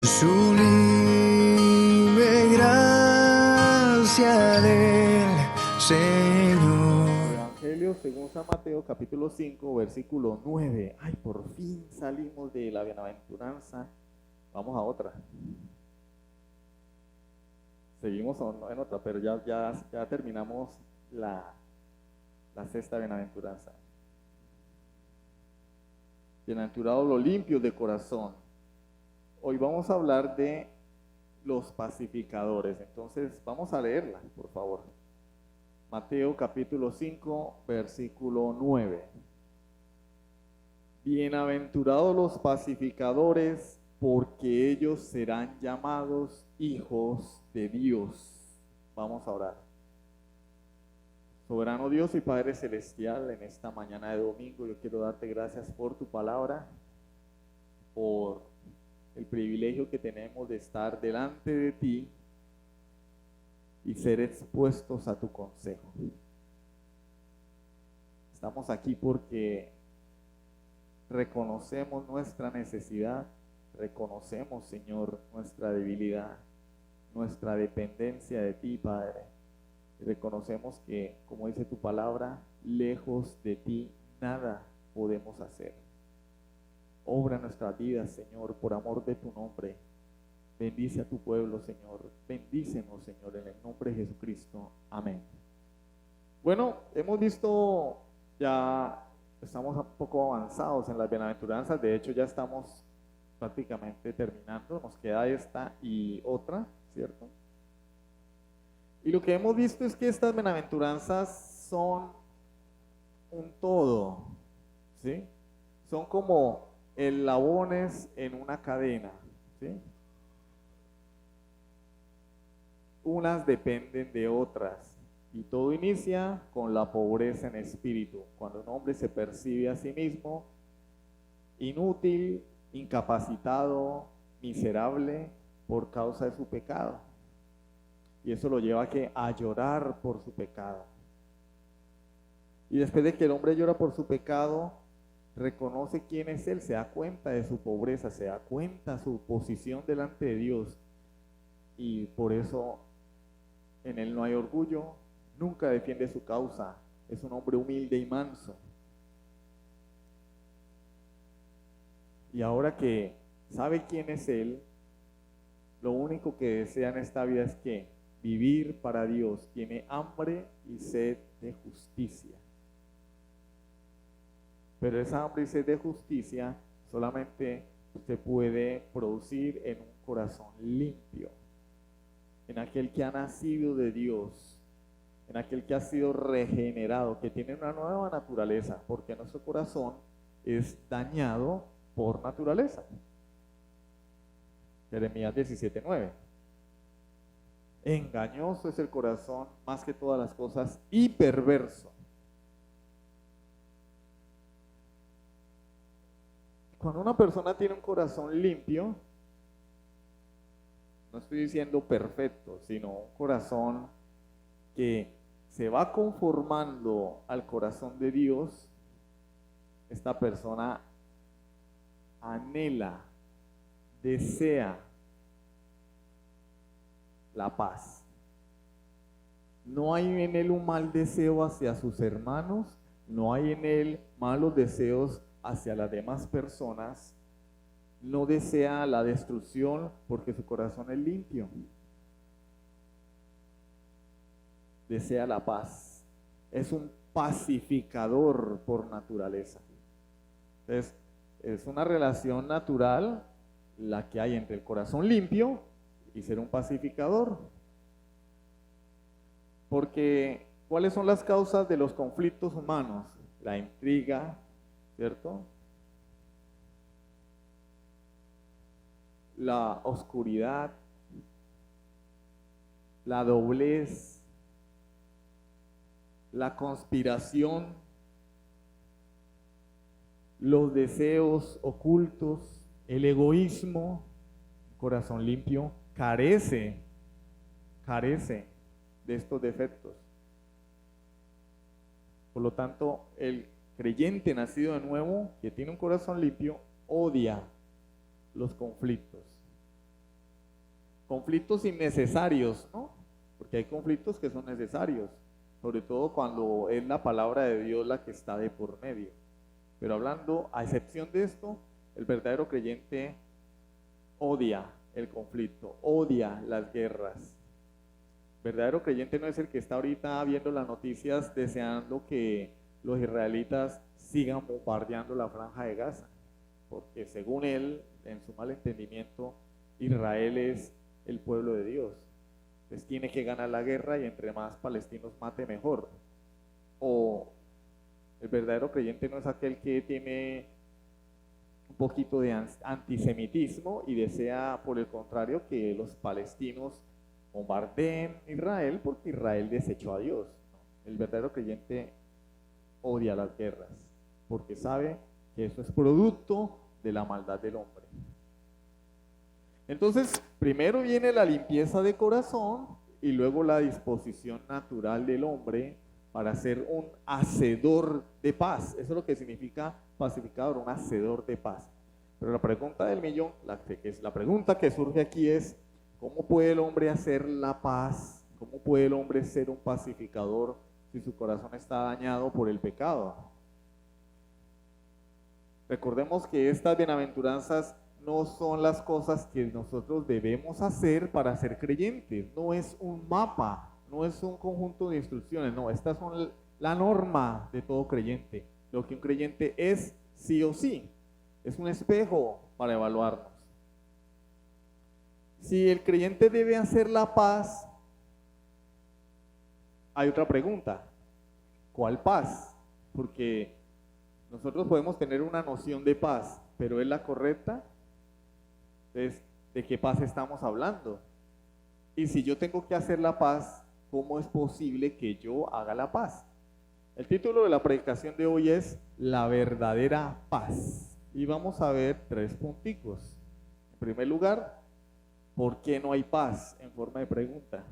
Sublime gracia del Señor. Evangelio según San Mateo, capítulo 5, versículo 9. Ay, por fin salimos de la bienaventuranza. Vamos a otra. Seguimos en otra, pero ya terminamos la sexta bienaventuranza. Bienaventurados los limpios de corazón. Hoy vamos a hablar de los pacificadores. Entonces, vamos a leerla, por favor. Mateo capítulo 5, versículo 9. Bienaventurados los pacificadores, porque ellos serán llamados hijos de Dios. Vamos a orar. Soberano Dios y Padre Celestial, en esta mañana de domingo yo quiero darte gracias por tu palabra, por el privilegio que tenemos de estar delante de ti y ser expuestos a tu consejo. Estamos aquí porque reconocemos nuestra necesidad, reconocemos, Señor, nuestra debilidad, nuestra dependencia de ti, Padre. Y reconocemos que, como dice tu palabra, lejos de ti nada podemos hacer. Obra nuestras vidas, Señor, por amor de tu nombre. Bendice a tu pueblo, Señor. Bendícenos, Señor, en el nombre de Jesucristo. Amén. Bueno, hemos visto, ya estamos un poco avanzados en las bienaventuranzas. De hecho, ya estamos prácticamente terminando. Nos queda esta y otra, ¿cierto? Y lo que hemos visto es que estas bienaventuranzas son un todo, ¿sí? Son como eslabones en una cadena, ¿sí? Unas dependen de otras y todo inicia con la pobreza en espíritu, cuando un hombre se percibe a sí mismo inútil, incapacitado, miserable por causa de su pecado. Y eso lo lleva a llorar por su pecado. Y después de que el hombre llora por su pecado, reconoce quién es él, se da cuenta de su pobreza, se da cuenta de su posición delante de Dios. Y por eso en él no hay orgullo, nunca defiende su causa, es un hombre humilde y manso. Y ahora que sabe quién es él, lo único que desea en esta vida es que vivir para Dios, tiene hambre y sed de justicia. Pero esa hambre y sed de justicia solamente se puede producir en un corazón limpio, en aquel que ha nacido de Dios, en aquel que ha sido regenerado, que tiene una nueva naturaleza, porque nuestro corazón es dañado por naturaleza. Jeremías 17:9. Engañoso es el corazón más que todas las cosas y perverso. Cuando una persona tiene un corazón limpio, no estoy diciendo perfecto, sino un corazón que se va conformando al corazón de Dios, esta persona anhela, desea la paz. No hay en él un mal deseo hacia sus hermanos, no hay en él malos deseos hacia las demás personas, no desea la destrucción porque su corazón es limpio. Desea la paz. Es un pacificador por naturaleza. Entonces, es una relación natural la que hay entre el corazón limpio y ser un pacificador. Porque, ¿cuáles son las causas de los conflictos humanos? La intriga, ¿cierto? La oscuridad, la doblez, la conspiración, los deseos ocultos, el egoísmo. Corazón limpio carece de estos defectos. Por lo tanto, el creyente nacido de nuevo, que tiene un corazón limpio, odia los conflictos. conflictos innecesarios, ¿no? Porque hay conflictos que son necesarios, sobre todo cuando es la palabra de Dios la que está de por medio. Pero hablando, a excepción de esto, el verdadero creyente odia el conflicto, odia las guerras. El verdadero creyente no es el que está ahorita viendo las noticias deseando que los israelitas sigan bombardeando la franja de Gaza, porque según él, en su mal entendimiento, Israel es el pueblo de Dios. Entonces tiene que ganar la guerra y entre más palestinos mate mejor. O el verdadero creyente no es aquel que tiene un poquito de antisemitismo y desea, por el contrario, que los palestinos bombardeen Israel porque Israel desechó a Dios. El verdadero creyente odia las guerras porque sabe que eso es producto de la maldad del hombre. Entonces, primero viene la limpieza de corazón y luego la disposición natural del hombre para ser un hacedor de paz. Eso es lo que significa pacificador, un hacedor de paz. Pero la pregunta del millón, la pregunta que surge aquí es, ¿cómo puede el hombre hacer la paz? ¿Cómo puede el hombre ser un pacificador si su corazón está dañado por el pecado? Recordemos que estas bienaventuranzas no son las cosas que nosotros debemos hacer para ser creyentes. No es un mapa, no es un conjunto de instrucciones, no, estas son la norma de todo creyente. Lo que un creyente es sí o sí, es un espejo para evaluarnos. Si el creyente debe hacer la paz, hay otra pregunta, ¿cuál paz? Porque nosotros podemos tener una noción de paz, pero ¿es la correcta? Entonces, ¿de qué paz estamos hablando? Y si yo tengo que hacer la paz, ¿cómo es posible que yo haga la paz? El título de la predicación de hoy es La verdadera paz. Y vamos a ver 3 punticos. En primer lugar, ¿por qué no hay paz? En forma de pregunta.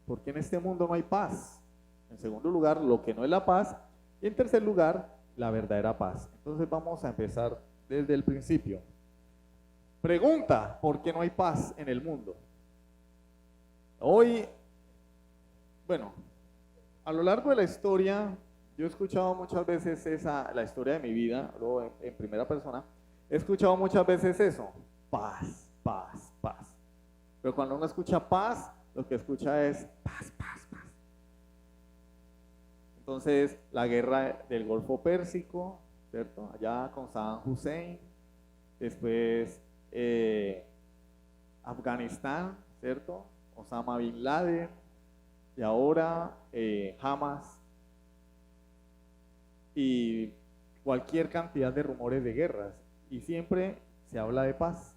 ¿Por qué en este mundo no hay paz? En segundo lugar, lo que no es la paz. Y en tercer lugar, la verdadera paz. Entonces vamos a empezar desde el principio. Pregunta, ¿por qué no hay paz en el mundo? Hoy, bueno, a lo largo de la historia, yo he escuchado muchas veces la historia de mi vida, luego en primera persona, he escuchado muchas veces eso, paz, paz, paz. Pero cuando uno escucha paz, lo que escucha es paz, paz, paz. Entonces, la guerra del Golfo Pérsico, ¿cierto? Allá con Saddam Hussein, después Afganistán, ¿cierto? Osama Bin Laden, y ahora Hamas, y cualquier cantidad de rumores de guerras, y siempre se habla de paz.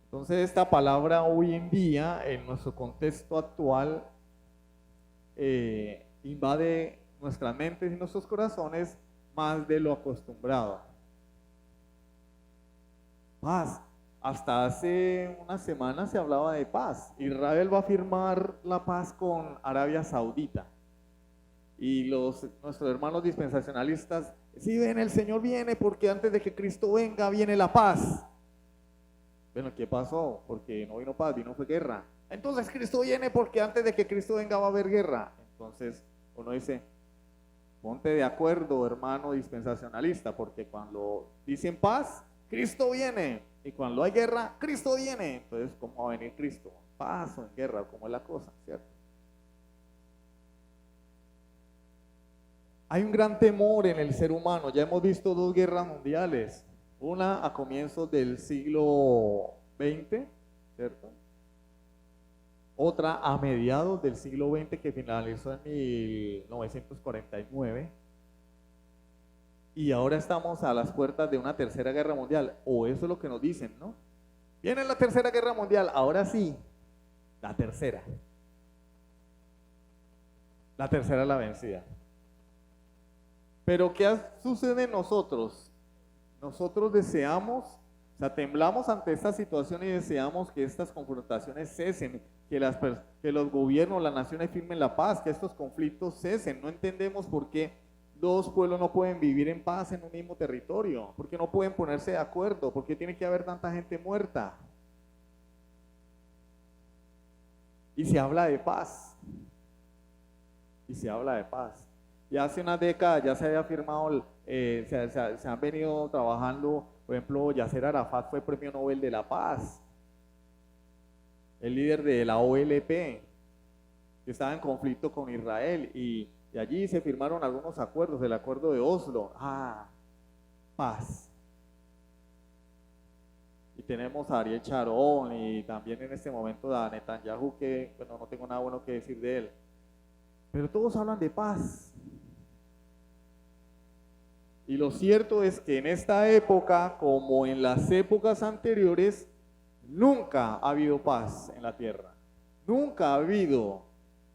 Entonces esta palabra hoy en día, en nuestro contexto actual, invade nuestras mentes y nuestros corazones más de lo acostumbrado. Paz. Hasta hace unas semanas se hablaba de paz. Israel va a firmar la paz con Arabia Saudita. Y nuestros hermanos dispensacionalistas, si ven, el Señor viene porque antes de que Cristo venga, viene la paz. Bueno, ¿qué pasó? Porque no vino paz, vino fue guerra. Entonces Cristo viene porque antes de que Cristo venga va a haber guerra. Entonces uno dice, ponte de acuerdo, hermano dispensacionalista, porque cuando dicen paz, Cristo viene. Y cuando hay guerra, Cristo viene. Entonces, ¿cómo va a venir Cristo? Paz o en guerra, ¿cómo es la cosa? ¿Cierto? Hay un gran temor en el ser humano. Ya hemos visto 2 guerras mundiales. Una a comienzos del siglo XX, ¿cierto? Otra a mediados del siglo XX que finalizó en 1949. Y ahora estamos a las puertas de una tercera guerra mundial, o eso es lo que nos dicen, ¿no? Viene la tercera guerra mundial, ahora sí, la tercera. La tercera es la vencida. Pero ¿qué sucede en nosotros? Nosotros deseamos, o sea, temblamos ante esta situación y deseamos que estas confrontaciones cesen, que los gobiernos, las naciones firmen la paz, que estos conflictos cesen. No entendemos por qué 2 pueblos no pueden vivir en paz en un mismo territorio, por qué no pueden ponerse de acuerdo, por qué tiene que haber tanta gente muerta. y se habla de paz. Y se habla de paz. Y hace unas décadas ya se había firmado, se han venido trabajando, por ejemplo, Yasser Arafat fue Premio Nobel de la Paz, el líder de la OLP, que estaba en conflicto con Israel, y allí se firmaron algunos acuerdos, el acuerdo de Oslo, paz. Y tenemos a Ariel Sharon y también en este momento a Netanyahu, que bueno, no tengo nada bueno que decir de él. Pero todos hablan de paz. Y lo cierto es que en esta época, como en las épocas anteriores, nunca ha habido paz en la tierra. Nunca ha habido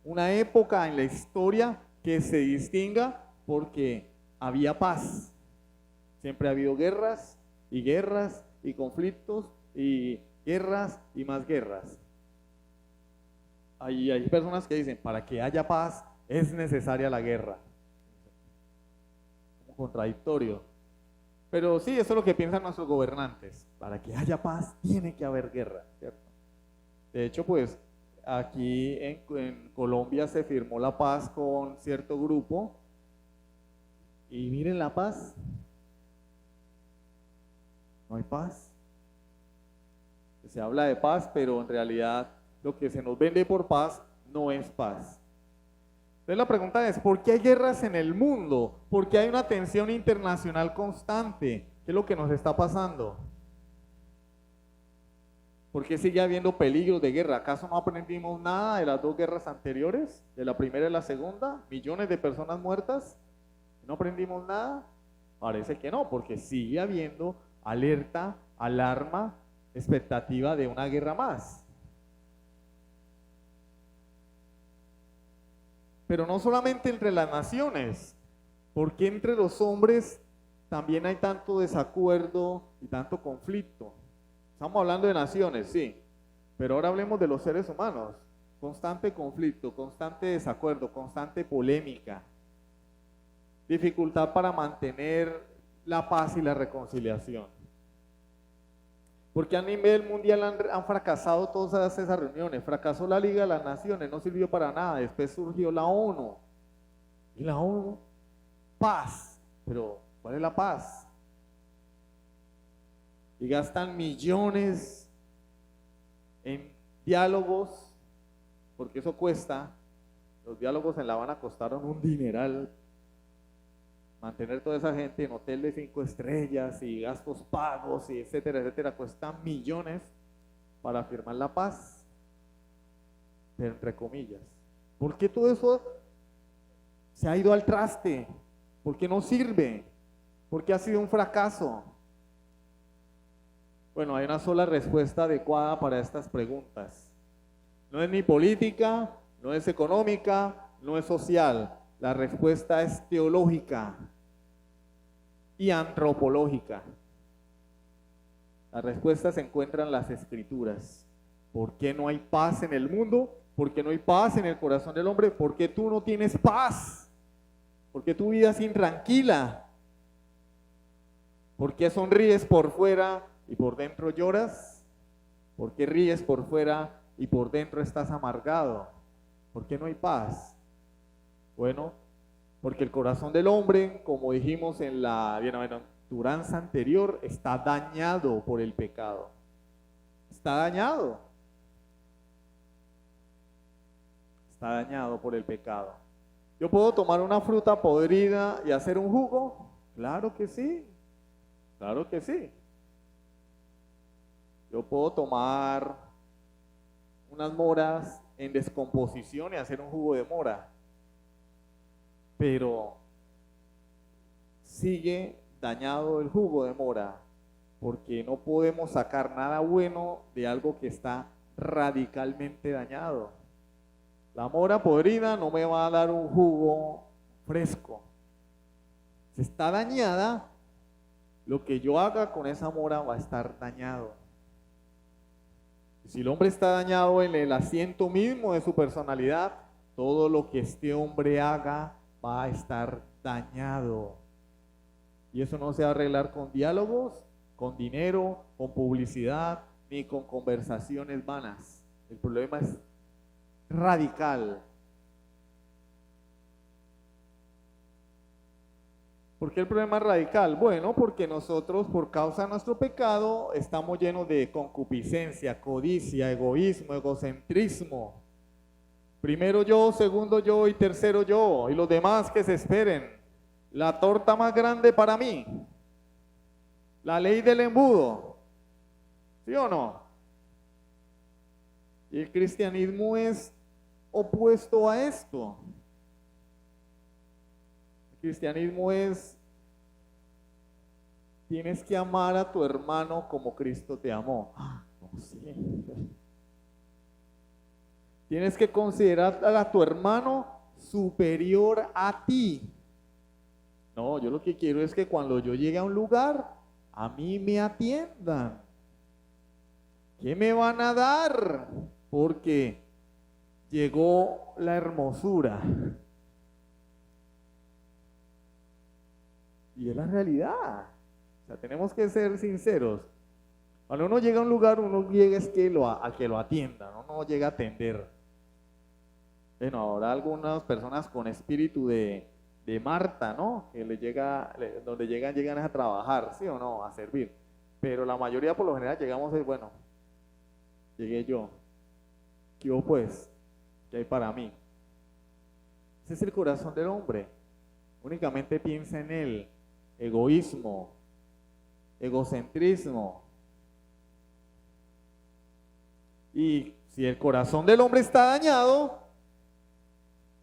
una época en la historia que se distinga porque había paz. Siempre ha habido guerras y conflictos y guerras y más guerras. Hay personas que dicen, para que haya paz es necesaria la guerra. Como contradictorio. Pero sí, eso es lo que piensan nuestros gobernantes. Para que haya paz tiene que haber guerra, ¿cierto? De hecho, pues aquí en Colombia se firmó la paz con cierto grupo y miren la paz. No hay paz. Se habla de paz, pero en realidad lo que se nos vende por paz no es paz. Entonces la pregunta es, ¿por qué hay guerras en el mundo? ¿Por qué hay una tensión internacional constante? ¿Qué es lo que nos está pasando? ¿Por qué sigue habiendo peligros de guerra? ¿Acaso no aprendimos nada de las dos guerras anteriores? ¿De la primera y la segunda? ¿Millones de personas muertas? ¿No aprendimos nada? Parece que no, porque sigue habiendo alerta, alarma, expectativa de una guerra más. Pero no solamente entre las naciones, porque entre los hombres también hay tanto desacuerdo y tanto conflicto. Estamos hablando de naciones, sí, pero ahora hablemos de los seres humanos. Constante conflicto, constante desacuerdo, constante polémica, dificultad para mantener la paz y la reconciliación. Porque a nivel mundial han fracasado todas esas reuniones. Fracasó la Liga de las Naciones, no sirvió para nada. Después surgió la ONU. Y la ONU, paz. Pero, ¿cuál es la paz? Y gastan millones en diálogos, porque eso cuesta. Los diálogos en La Habana costaron un dineral. Mantener toda esa gente en hotel de 5 estrellas y gastos pagos y etcétera, etcétera, cuesta millones para firmar la paz, pero entre comillas. ¿Por qué todo eso se ha ido al traste? ¿Por qué no sirve? ¿Por qué ha sido un fracaso? Bueno, hay una sola respuesta adecuada para estas preguntas. No es ni política, no es económica, no es social. La respuesta es teológica y antropológica. La respuesta se encuentra en las Escrituras. ¿Por qué no hay paz en el mundo? ¿Por qué no hay paz en el corazón del hombre? ¿Por qué tú no tienes paz? ¿Por qué tu vida es intranquila? ¿Por qué sonríes por fuera y por dentro lloras? ¿Por qué ríes por fuera y por dentro estás amargado? ¿Por qué no hay paz? Bueno, porque el corazón del hombre, como dijimos en la bienaventuranza anterior, está dañado por el pecado. Está dañado. Está dañado por el pecado. ¿Yo puedo tomar una fruta podrida y hacer un jugo? Claro que sí. Claro que sí. Yo puedo tomar unas moras en descomposición y hacer un jugo de mora. Pero sigue dañado el jugo de mora, porque no podemos sacar nada bueno de algo que está radicalmente dañado. La mora podrida no me va a dar un jugo fresco. Si está dañada, lo que yo haga con esa mora va a estar dañado. Y si el hombre está dañado en el asiento mismo de su personalidad, todo lo que este hombre haga va a estar dañado. Y eso no se va a arreglar con diálogos, con dinero, con publicidad, ni con conversaciones vanas. El problema es radical. ¿Por qué el problema es radical? Bueno, porque nosotros, por causa de nuestro pecado, estamos llenos de concupiscencia, codicia, egoísmo, egocentrismo. Primero yo, segundo yo y tercero yo, y los demás que se esperen. La torta más grande para mí. La ley del embudo. ¿Sí o no? Y el cristianismo es opuesto a esto. El cristianismo es, tienes que amar a tu hermano como Cristo te amó. Oh, sí. Tienes que considerar a tu hermano superior a ti. No, yo lo que quiero es que cuando yo llegue a un lugar, a mí me atiendan. ¿Qué me van a dar? Porque llegó la hermosura. Y es la realidad. O sea, tenemos que ser sinceros. Cuando uno llega a un lugar, uno llega es que a que lo atiendan, uno no llega a atender. Bueno, ahora algunas personas con espíritu de Marta, ¿no? Que donde llegan a trabajar, ¿sí o no? A servir. Pero la mayoría por lo general llegamos y bueno, llegué yo. ¿Qué hubo pues? ¿Qué hay para mí? Ese es el corazón del hombre. Únicamente piensa en él. Egoísmo, egocentrismo. Y si el corazón del hombre está dañado,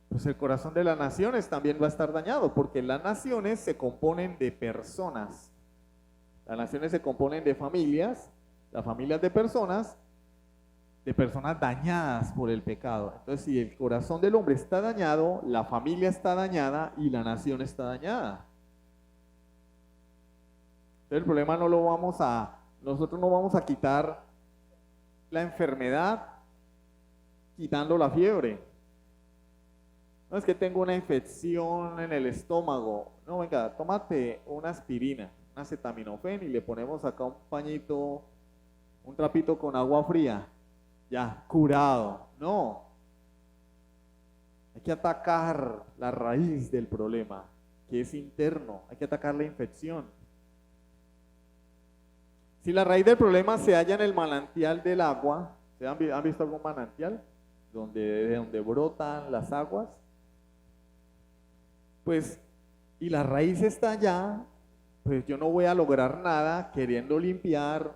pues el corazón de las naciones también va a estar dañado, porque las naciones se componen de personas. Las naciones se componen de familias, las familias de personas dañadas por el pecado. Entonces, si el corazón del hombre está dañado, la familia está dañada y la nación está dañada. Entonces, el problema nosotros no vamos a quitar la enfermedad quitando la fiebre. No es que tengo una infección en el estómago. No, venga, tómate una aspirina, una acetaminofén y le ponemos acá un pañito, un trapito con agua fría. Ya, curado. No. Hay que atacar la raíz del problema, que es interno. Hay que atacar la infección. Si la raíz del problema se halla en el manantial del agua, ¿han visto algún manantial? De donde brotan las aguas. Pues, y la raíz está allá, pues yo no voy a lograr nada queriendo limpiar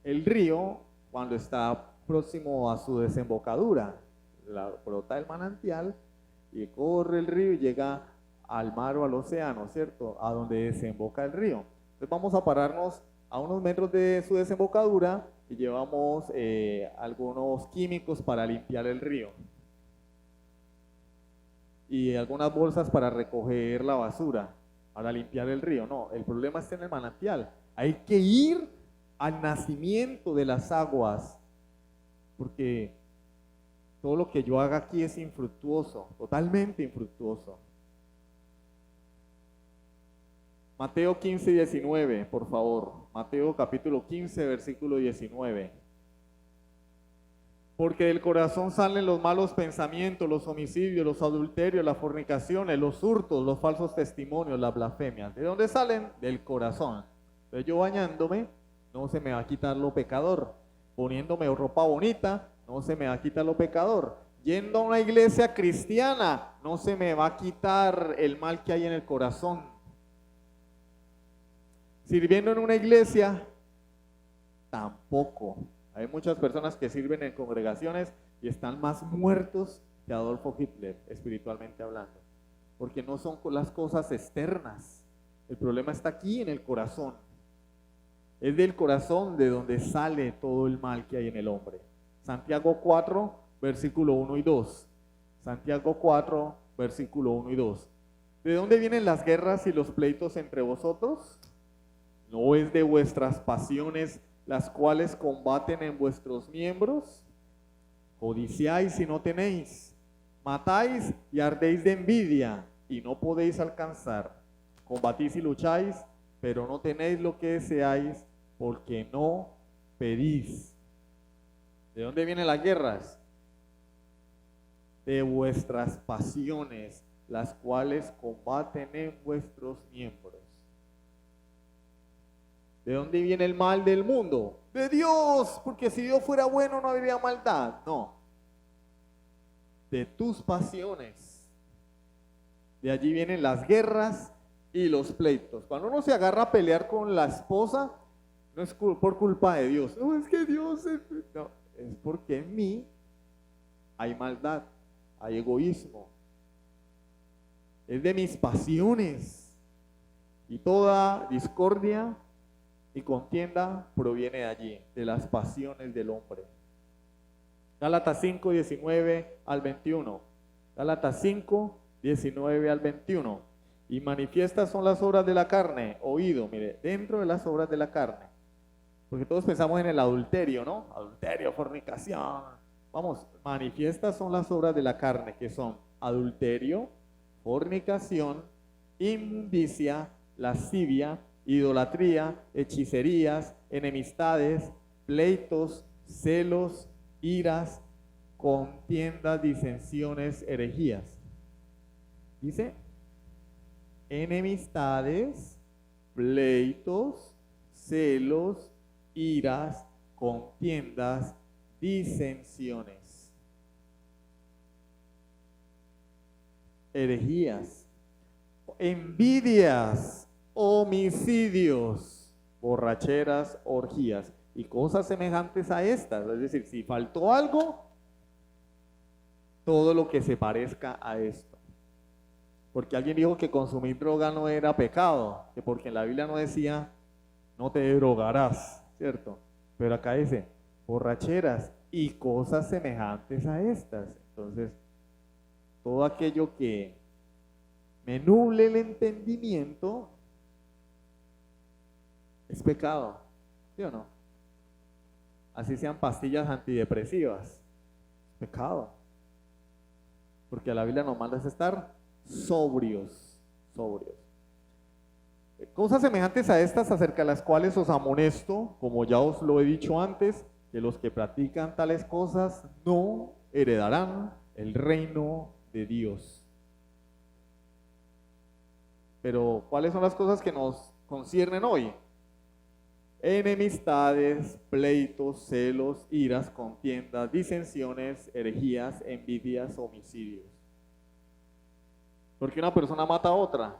el río cuando está próximo a su desembocadura. Brota el manantial y corre el río y llega al mar o al océano, ¿cierto? A donde desemboca el río. Entonces vamos a pararnos a unos metros de su desembocadura y llevamos algunos químicos para limpiar el río. Y algunas bolsas para recoger la basura, para limpiar el río. No, el problema está en el manantial. Hay que ir al nacimiento de las aguas, porque todo lo que yo haga aquí es infructuoso, totalmente infructuoso. Mateo 15, 19, por favor. Mateo capítulo 15, versículo 19. Porque del corazón salen los malos pensamientos, los homicidios, los adulterios, las fornicaciones, los hurtos, los falsos testimonios, las blasfemias. ¿De dónde salen? Del corazón. Entonces yo bañándome, no se me va a quitar lo pecador. Poniéndome ropa bonita, no se me va a quitar lo pecador. Yendo a una iglesia cristiana, no se me va a quitar el mal que hay en el corazón. Sirviendo en una iglesia, tampoco. Hay muchas personas que sirven en congregaciones y están más muertos que Adolfo Hitler, espiritualmente hablando. Porque no son las cosas externas. El problema está aquí en el corazón. Es del corazón de donde sale todo el mal que hay en el hombre. Santiago 4, versículo 1 y 2. Santiago 4, versículo 1 y 2. ¿De dónde vienen las guerras y los pleitos entre vosotros? ¿No es de vuestras pasiones las cuales combaten en vuestros miembros? Codiciáis y no tenéis, matáis y ardéis de envidia y no podéis alcanzar. Combatís y lucháis, pero no tenéis lo que deseáis porque no pedís. ¿De dónde vienen las guerras? de vuestras pasiones, las cuales combaten en vuestros miembros. ¿De dónde viene el mal del mundo? De Dios, porque si Dios fuera bueno no habría maldad. No, de tus pasiones. De allí vienen las guerras y los pleitos. Cuando uno se agarra a pelear con la esposa, no es por culpa de Dios. No, es que Dios no, es porque en mí hay maldad, hay egoísmo. Es de mis pasiones. Y toda discordia y contienda proviene de allí, de las pasiones del hombre. Gálatas 5, 19 al 21. Gálatas 5, 19 al 21. Y manifiestas son las obras de la carne, oído, mire, dentro de las obras de la carne. Porque todos pensamos en el adulterio, ¿no? Adulterio, fornicación. Vamos, manifiestas son las obras de la carne, que son adulterio, fornicación, inmundicia, lascivia, idolatría, hechicerías, enemistades, pleitos, celos, iras, contiendas, disensiones, herejías. Dice, enemistades, pleitos, celos, iras, contiendas, disensiones, herejías, envidias, homicidios, borracheras, orgías y cosas semejantes a estas. Es decir, si faltó algo, todo lo que se parezca a esto. Porque alguien dijo que consumir droga no era pecado, que porque en la Biblia no decía no te drogarás, ¿cierto? Pero acá dice borracheras y cosas semejantes a estas. Entonces, todo aquello que me nuble el entendimiento es pecado, ¿sí o no? Así sean pastillas antidepresivas, es pecado. Porque a la Biblia nos manda es estar sobrios. Cosas semejantes a estas, acerca de las cuales os amonesto, como ya os lo he dicho antes, que los que practican tales cosas no heredarán el reino de Dios. Pero, ¿cuáles son las cosas que nos conciernen hoy? Enemistades, pleitos, celos, iras, contiendas, disensiones, herejías, envidias, homicidios. ¿Por qué una persona mata a otra?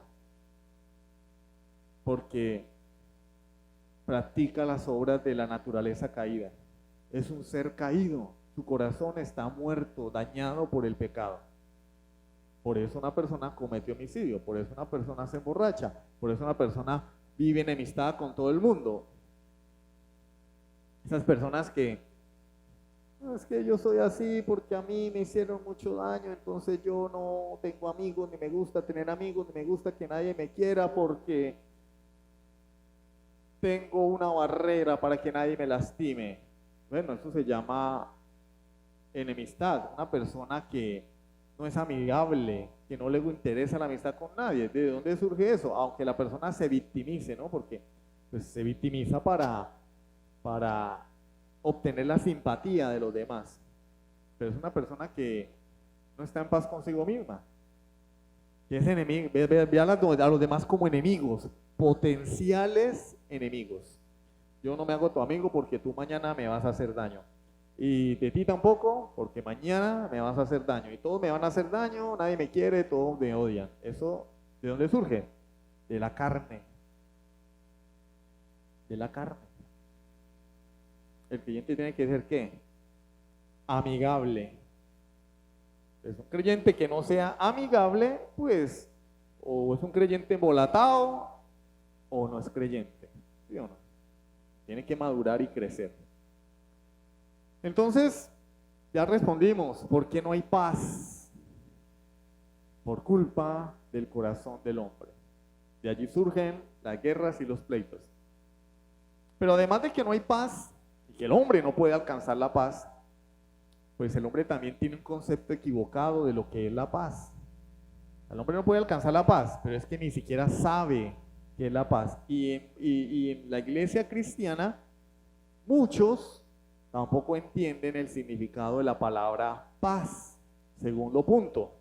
Porque practica las obras de la naturaleza caída. Es un ser caído. Su corazón está muerto, dañado por el pecado. Por eso una persona comete homicidio, por eso una persona se emborracha, por eso una persona vive enemistada con todo el mundo. Esas personas que, no, es que yo soy así porque a mí me hicieron mucho daño, entonces yo no tengo amigos, ni me gusta tener amigos, ni me gusta que nadie me quiera porque tengo una barrera para que nadie me lastime. Bueno, eso se llama enemistad. Una persona que no es amigable, que no le interesa la amistad con nadie. ¿De dónde surge eso? Aunque la persona se victimice, ¿no? Porque pues, se victimiza para obtener la simpatía de los demás. Pero es una persona que no está en paz consigo misma. Que es enemigo, ve a los demás como enemigos, potenciales enemigos. Yo no me hago tu amigo porque tú mañana me vas a hacer daño. Y de ti tampoco, porque mañana me vas a hacer daño. Y todos me van a hacer daño, nadie me quiere, todos me odian. ¿Eso de dónde surge? De la carne. De la carne. El creyente tiene que ser, ¿qué? Amigable. Es un creyente que no sea amigable, pues, o es un creyente embolatado, o no es creyente. ¿Sí o no? Tiene que madurar y crecer. Entonces, ya respondimos, ¿por qué no hay paz? Por culpa del corazón del hombre. De allí surgen las guerras y los pleitos. Pero además de que no hay paz, y que el hombre no puede alcanzar la paz, pues el hombre también tiene un concepto equivocado de lo que es la paz. El hombre no puede alcanzar la paz, pero es que ni siquiera sabe qué es la paz. Y en la iglesia cristiana, muchos tampoco entienden el significado de la palabra paz. Segundo punto,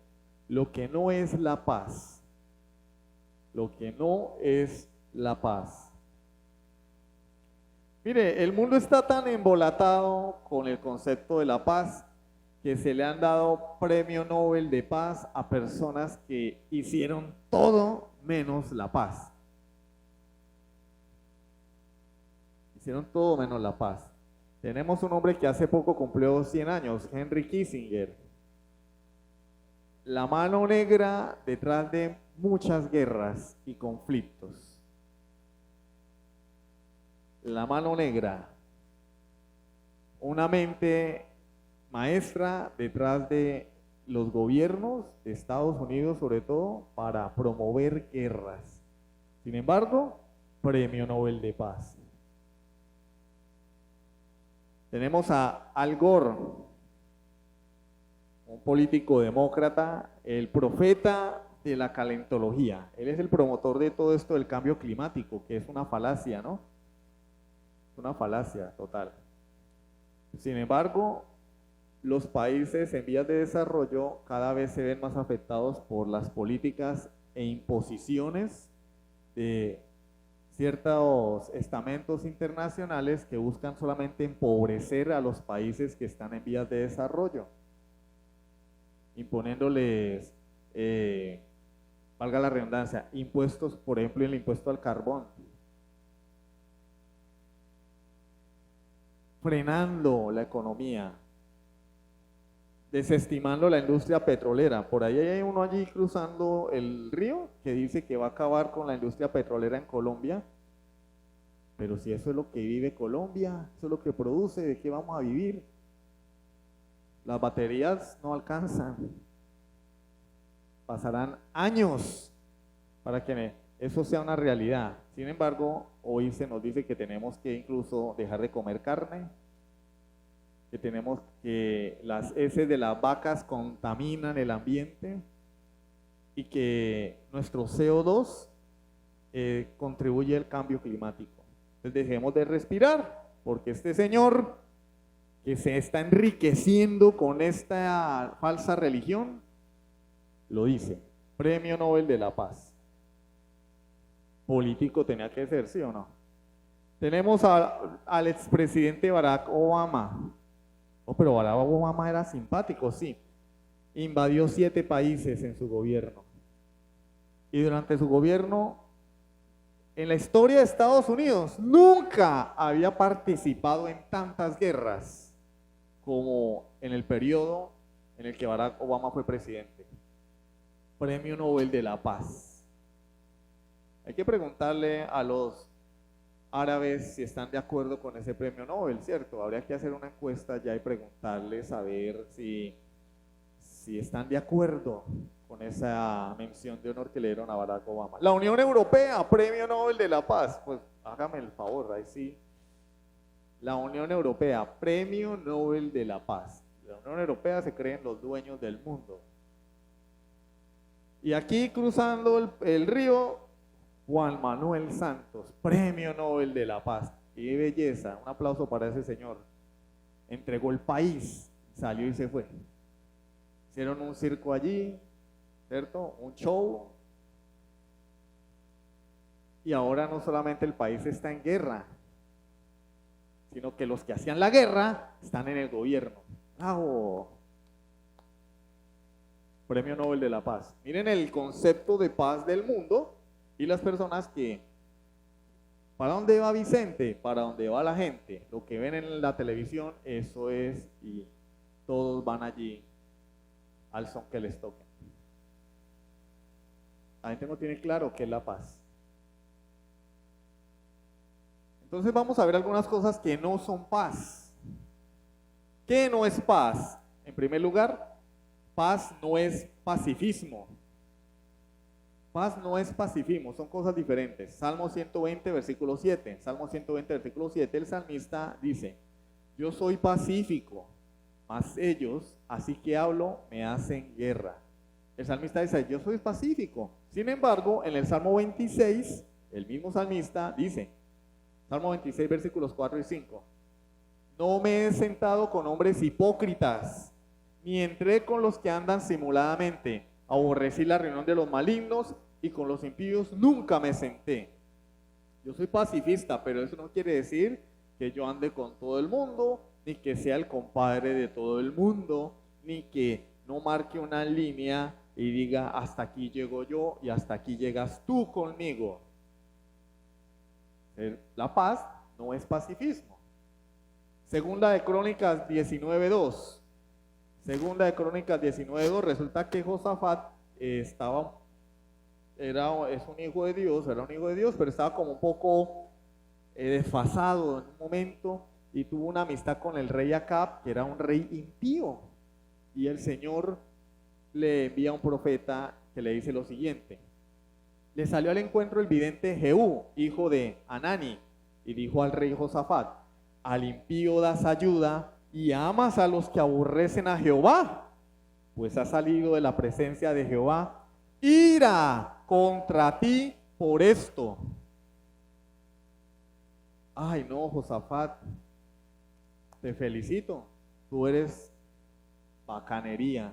lo que no es la paz. Lo que no es la paz. Mire, el mundo está tan embolatado con el concepto de la paz que se le han dado premio Nobel de paz a personas que hicieron todo menos la paz. Hicieron todo menos la paz. Tenemos un hombre que hace poco cumplió 100 años, Henry Kissinger. La mano negra detrás de muchas guerras y conflictos. La mano negra. Una mente maestra detrás de los gobiernos de Estados Unidos, sobre todo, para promover guerras. Sin embargo, Premio Nobel de Paz. Tenemos a Al Gore, un político demócrata, el profeta de la calentología. Él es el promotor de todo esto del cambio climático, que es una falacia, ¿no? Una falacia total. Sin embargo, los países en vías de desarrollo cada vez se ven más afectados por las políticas e imposiciones de ciertos estamentos internacionales que buscan solamente empobrecer a los países que están en vías de desarrollo, imponiéndoles, valga la redundancia, impuestos, por ejemplo, el impuesto al carbón, frenando la economía, desestimando la industria petrolera. Por ahí hay uno allí cruzando el río que dice que va a acabar con la industria petrolera en Colombia. Pero si eso es lo que vive Colombia, eso es lo que produce, ¿de qué vamos a vivir? Las baterías no alcanzan. Pasarán años para que eso sea una realidad. Sin embargo, hoy se nos dice que tenemos que incluso dejar de comer carne, que tenemos que las heces de las vacas contaminan el ambiente y que nuestro CO2 contribuye al cambio climático. Entonces dejemos de respirar, porque este señor que se está enriqueciendo con esta falsa religión, lo dice, Premio Nobel de la Paz. Político tenía que ser, ¿sí o no? Tenemos al expresidente Barack Obama. Oh, pero Barack Obama era simpático, sí. Invadió 7 países en su gobierno. Y durante su gobierno, en la historia de Estados Unidos, nunca había participado en tantas guerras como en el periodo en el que Barack Obama fue presidente. Premio Nobel de la Paz. Hay que preguntarle a los árabes si están de acuerdo con ese premio Nobel, ¿cierto? Habría que hacer una encuesta ya y preguntarles a ver si están de acuerdo con esa mención de honor que le dieron a Barack Obama. La Unión Europea, Premio Nobel de la Paz. Pues hágame el favor, ahí sí. La Unión Europea, Premio Nobel de la Paz. La Unión Europea se creen los dueños del mundo. Y aquí cruzando el río, Juan Manuel Santos, Premio Nobel de la Paz. ¡Qué belleza! Un aplauso para ese señor. Entregó el país, salió y se fue. Hicieron un circo allí, ¿cierto? Un show. Y ahora no solamente el país está en guerra, sino que los que hacían la guerra están en el gobierno. ¡Bravo! Premio Nobel de la Paz. Miren el concepto de paz del mundo. Y las personas que, ¿para dónde va Vicente? ¿Para dónde va la gente? Lo que ven en la televisión, eso es, y todos van allí al son que les toque. La gente no tiene claro qué es la paz. Entonces vamos a ver algunas cosas que no son paz. ¿Qué no es paz? En primer lugar, paz no es pacifismo. Paz no es pacifismo, son cosas diferentes. Salmo 120, versículo 7. Salmo 120, versículo 7, el salmista dice, yo soy pacífico, mas ellos, así que hablo, me hacen guerra. El salmista dice, yo soy pacífico. Sin embargo, en el Salmo 26, el mismo salmista dice, Salmo 26, versículos 4 y 5, no me he sentado con hombres hipócritas, ni entré con los que andan simuladamente. Aborrecí la reunión de los malignos y con los impíos nunca me senté. Yo soy pacifista, pero eso no quiere decir que yo ande con todo el mundo, ni que sea el compadre de todo el mundo, ni que no marque una línea y diga hasta aquí llego yo y hasta aquí llegas tú conmigo. La paz no es pacifismo. Segunda de Crónicas 19:2. Segunda de Crónicas 19:2. Resulta que Josafat es un hijo de Dios, era un hijo de Dios, pero estaba como un poco desfasado en un momento y tuvo una amistad con el rey Acab, que era un rey impío. Y el Señor le envía un profeta que le dice lo siguiente: le salió al encuentro el vidente Jehú, hijo de Anani, y dijo al rey Josafat: al impío das ayuda y amas a los que aborrecen a Jehová, pues ha salido de la presencia de Jehová ira contra ti por esto. Ay no, Josafat, te felicito, tú eres bacanería,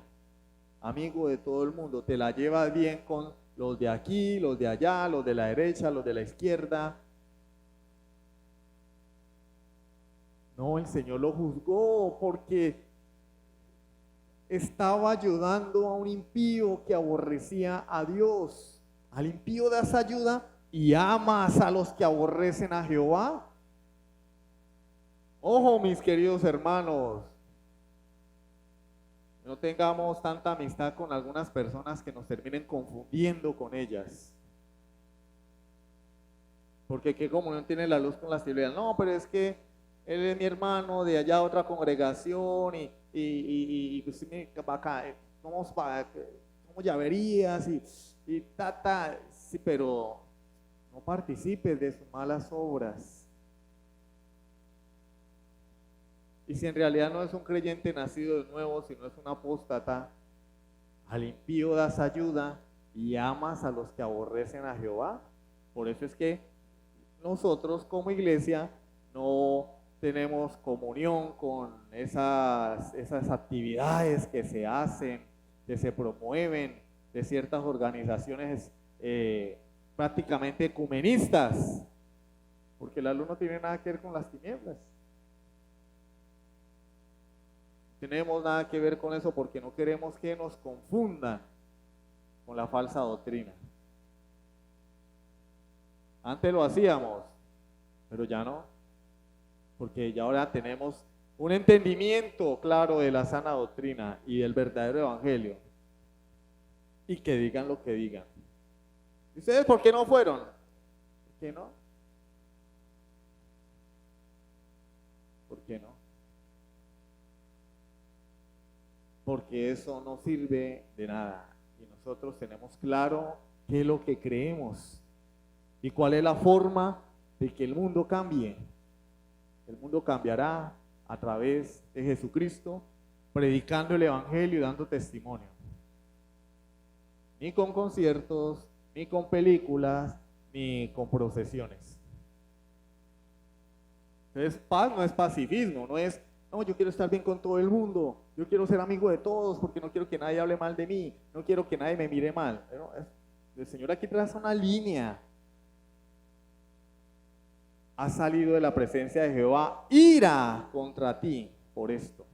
amigo de todo el mundo, te la llevas bien con los de aquí, los de allá, los de la derecha, los de la izquierda. No, el Señor lo juzgó porque estaba ayudando a un impío que aborrecía a Dios. Al impío das ayuda y amas a los que aborrecen a Jehová. Ojo, mis queridos hermanos, no tengamos tanta amistad con algunas personas que nos terminen confundiendo con ellas. Porque ¿qué comunión tiene la luz con las tinieblas? No, pero es que él es mi hermano de allá, otra congregación, y pues somos llaverías y sí, pero no participes de sus malas obras. Y si en realidad no es un creyente nacido de nuevo, sino es un apóstata, al impío das ayuda y amas a los que aborrecen a Jehová. Por eso es que nosotros como iglesia no tenemos comunión con esas actividades que se hacen, que se promueven de ciertas organizaciones prácticamente ecumenistas, porque la luz no tiene nada que ver con las tinieblas. No tenemos nada que ver con eso porque no queremos que nos confundan con la falsa doctrina. Antes lo hacíamos, pero ya no, porque ya ahora tenemos un entendimiento claro de la sana doctrina y del verdadero evangelio. Y que digan lo que digan. ¿Y ustedes por qué no fueron? ¿Por qué no? ¿Por qué no? Porque eso no sirve de nada. Y nosotros tenemos claro qué es lo que creemos y cuál es la forma de que el mundo cambie. El mundo cambiará a través de Jesucristo, predicando el evangelio y dando testimonio. Ni con conciertos, ni con películas, ni con procesiones. Entonces, paz no es pacifismo, no es, no, yo quiero estar bien con todo el mundo, yo quiero ser amigo de todos porque no quiero que nadie hable mal de mí, no quiero que nadie me mire mal. Pero el Señor aquí traza una línea. Ha salido de la presencia de Jehová ira contra ti por esto.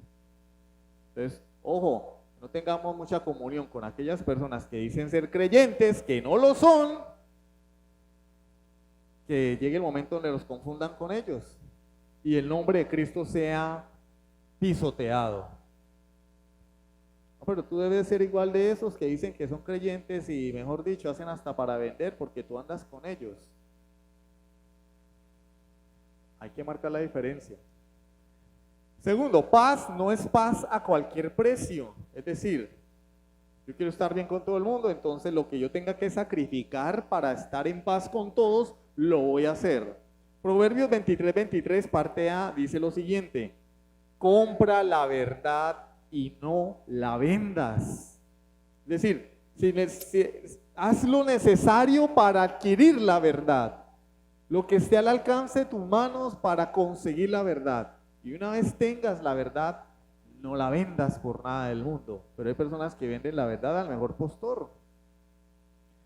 Entonces, ojo, no tengamos mucha comunión con aquellas personas que dicen ser creyentes, que no lo son, que llegue el momento donde los confundan con ellos y el nombre de Cristo sea pisoteado. No, pero tú debes ser igual de esos que dicen que son creyentes y, mejor dicho, hacen hasta para vender porque tú andas con ellos. Hay que marcar la diferencia. Segundo, paz no es paz a cualquier precio. Es decir, yo quiero estar bien con todo el mundo, entonces lo que yo tenga que sacrificar para estar en paz con todos, lo voy a hacer. Proverbios 23:23, parte A, dice lo siguiente: compra la verdad y no la vendas. Es decir, haz lo necesario para adquirir la verdad. Lo que esté al alcance de tus manos para conseguir la verdad. Y una vez tengas la verdad, no la vendas por nada del mundo. Pero hay personas que venden la verdad al mejor postor.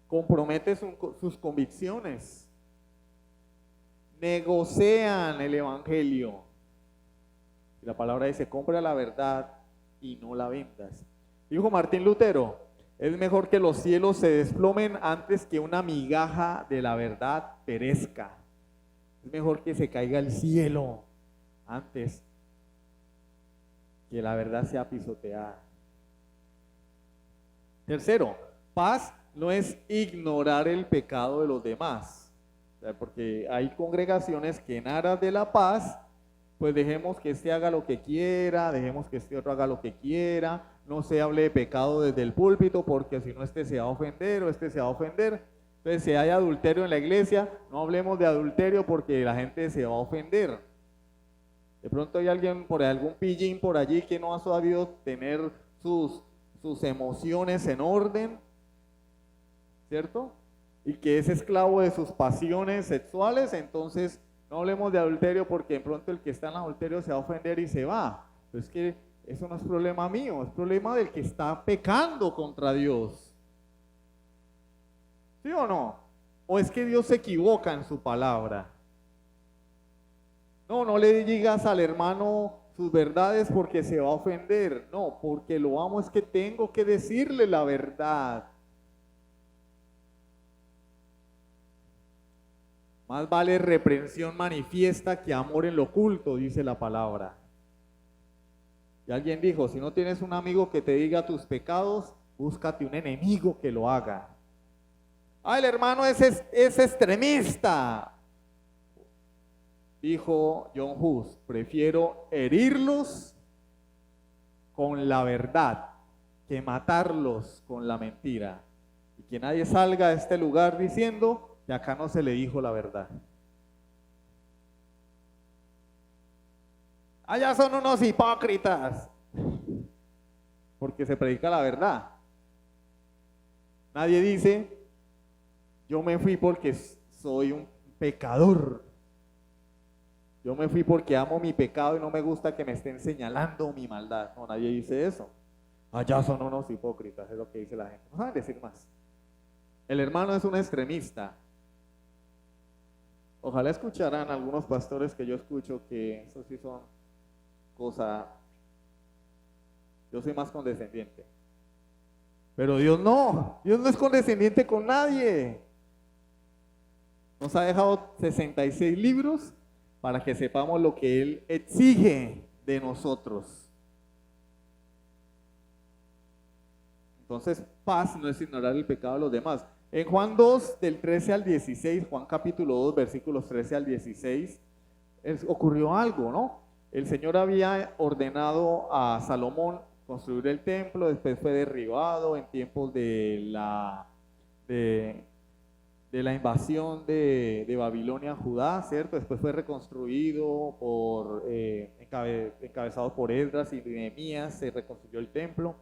Comprometen sus convicciones. Negocian el evangelio. Y la palabra dice, compra la verdad y no la vendas. Dijo Martín Lutero, es mejor que los cielos se desplomen antes que una migaja de la verdad perezca. Es mejor que se caiga el cielo antes que la verdad sea pisoteada. Tercero, paz no es ignorar el pecado de los demás. O sea, porque hay congregaciones que en aras de la paz, pues dejemos que este haga lo que quiera, dejemos que este otro haga lo que quiera, no se hable de pecado desde el púlpito porque si no este se va a ofender o este se va a ofender. Entonces si hay adulterio en la iglesia, no hablemos de adulterio porque la gente se va a ofender. De pronto hay alguien por algún pillín por allí que no ha sabido tener sus emociones en orden, ¿cierto? Y que es esclavo de sus pasiones sexuales, entonces no hablemos de adulterio porque de pronto el que está en adulterio se va a ofender y se va. Pero es que eso no es problema mío, es problema del que está pecando contra Dios. ¿Sí o no? ¿O es que Dios se equivoca en su palabra? No le digas al hermano sus verdades porque se va a ofender. No, porque lo amo es que tengo que decirle la verdad. Más vale reprensión manifiesta que amor en lo oculto, dice la palabra. Y alguien dijo, si no tienes un amigo que te diga tus pecados, búscate un enemigo que lo haga. Ah, el hermano es extremista. Dijo John Hus, prefiero herirlos con la verdad que matarlos con la mentira. Y que nadie salga de este lugar diciendo que acá no se le dijo la verdad. Allá son unos hipócritas. Porque se predica la verdad. Nadie dice, yo me fui porque soy un pecador. Yo me fui porque amo mi pecado y no me gusta que me estén señalando mi maldad. No, nadie dice eso. Allá son unos hipócritas, es lo que dice la gente. No saben decir más. El hermano es un extremista. Ojalá escucharan algunos pastores que yo escucho que eso sí son cosas. Yo soy más condescendiente. Pero Dios no es condescendiente con nadie. Nos ha dejado 66 libros para que sepamos lo que Él exige de nosotros. Entonces, paz no es ignorar el pecado de los demás. En Juan 2, del 13 al 16, Juan capítulo 2, versículos 13 al 16, ocurrió algo, ¿no? El Señor había ordenado a Salomón construir el templo, después fue derribado en tiempos de la invasión de Babilonia a Judá, ¿cierto? Después fue reconstruido encabezado por Esdras y Nehemías, se reconstruyó el templo.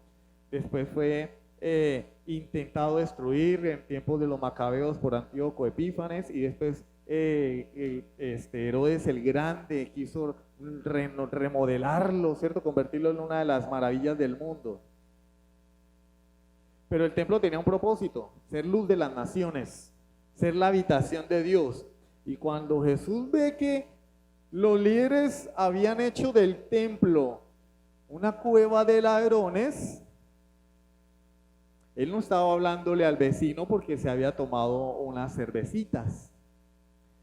Después fue intentado destruir en tiempos de los macabeos por Antíoco Epífanes y después Herodes el Grande quiso remodelarlo, ¿cierto? Convertirlo en una de las maravillas del mundo. Pero el templo tenía un propósito, ser luz de las naciones, ser la habitación de Dios. Y cuando Jesús ve que los líderes habían hecho del templo una cueva de ladrones, Él no estaba hablándole al vecino porque se había tomado unas cervecitas.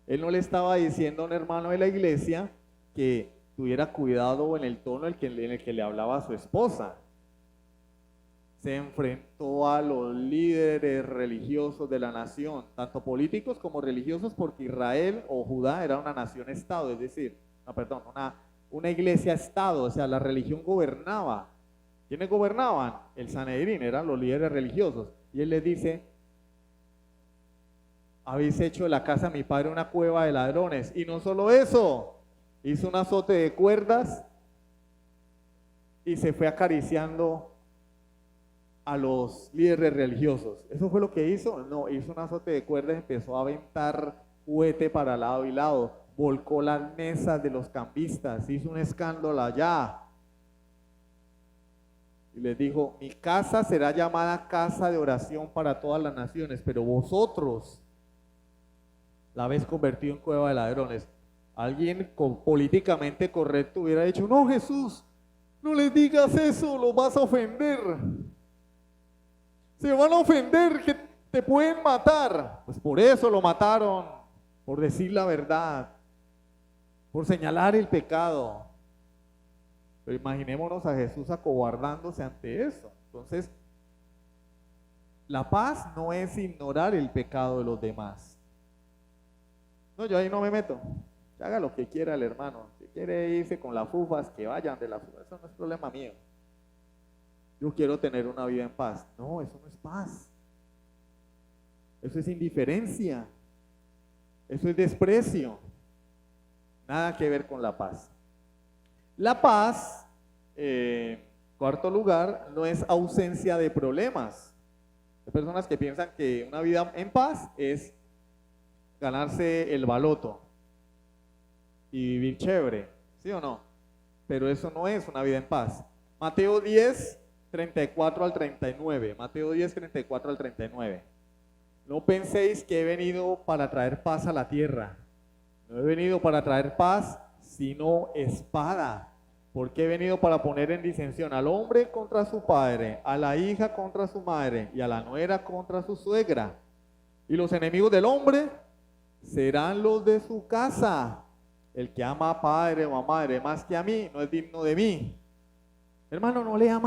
Él no le estaba diciendo a un hermano de la iglesia que tuviera cuidado en el tono en el que le hablaba a su esposa. Se enfrentó a los líderes religiosos de la nación, tanto políticos como religiosos, porque Israel o Judá era una nación-estado, es decir, una iglesia-estado, o sea, la religión gobernaba. ¿Quiénes gobernaban? El Sanedrín, eran los líderes religiosos. Y él les dice, habéis hecho de la casa de mi padre una cueva de ladrones. Y no solo eso, hizo un azote de cuerdas y se fue acariciando a los líderes religiosos. ¿Eso fue lo que hizo? No, hizo un azote de cuerdas y empezó a aventar juguete para lado y lado. Volcó las mesas de los cambistas, hizo un escándalo allá. y les dijo, mi casa será llamada casa de oración para todas las naciones, pero vosotros la habéis convertido en cueva de ladrones. Alguien políticamente correcto hubiera dicho, no, Jesús, no les digas eso, los vas a ofender. Se van a ofender, que te pueden matar. Pues por eso lo mataron, por decir la verdad, por señalar el pecado. Pero imaginémonos a Jesús acobardándose ante eso. Entonces, la paz no es ignorar el pecado de los demás. No, yo ahí no me meto. Que haga lo que quiera el hermano. Si quiere irse con las fufas, que vayan de la fufa. Eso no es problema mío. Yo quiero tener una vida en paz. No, eso no es paz. Eso es indiferencia. Eso es desprecio. Nada que ver con la paz. La paz, cuarto lugar, no es ausencia de problemas. Hay personas que piensan que una vida en paz es ganarse el baloto y vivir chévere, ¿sí o no? Pero eso no es una vida en paz. Mateo 10, 34 al 39. Mateo 10, 34 al 39. No penséis que he venido para traer paz a la tierra. No he venido para traer paz, sino espada. Porque he venido para poner en disensión al hombre contra su padre, a la hija contra su madre y a la nuera contra su suegra. Y los enemigos del hombre serán los de su casa. El que ama a padre o a madre más que a mí no es digno de mí. Hermano, no lea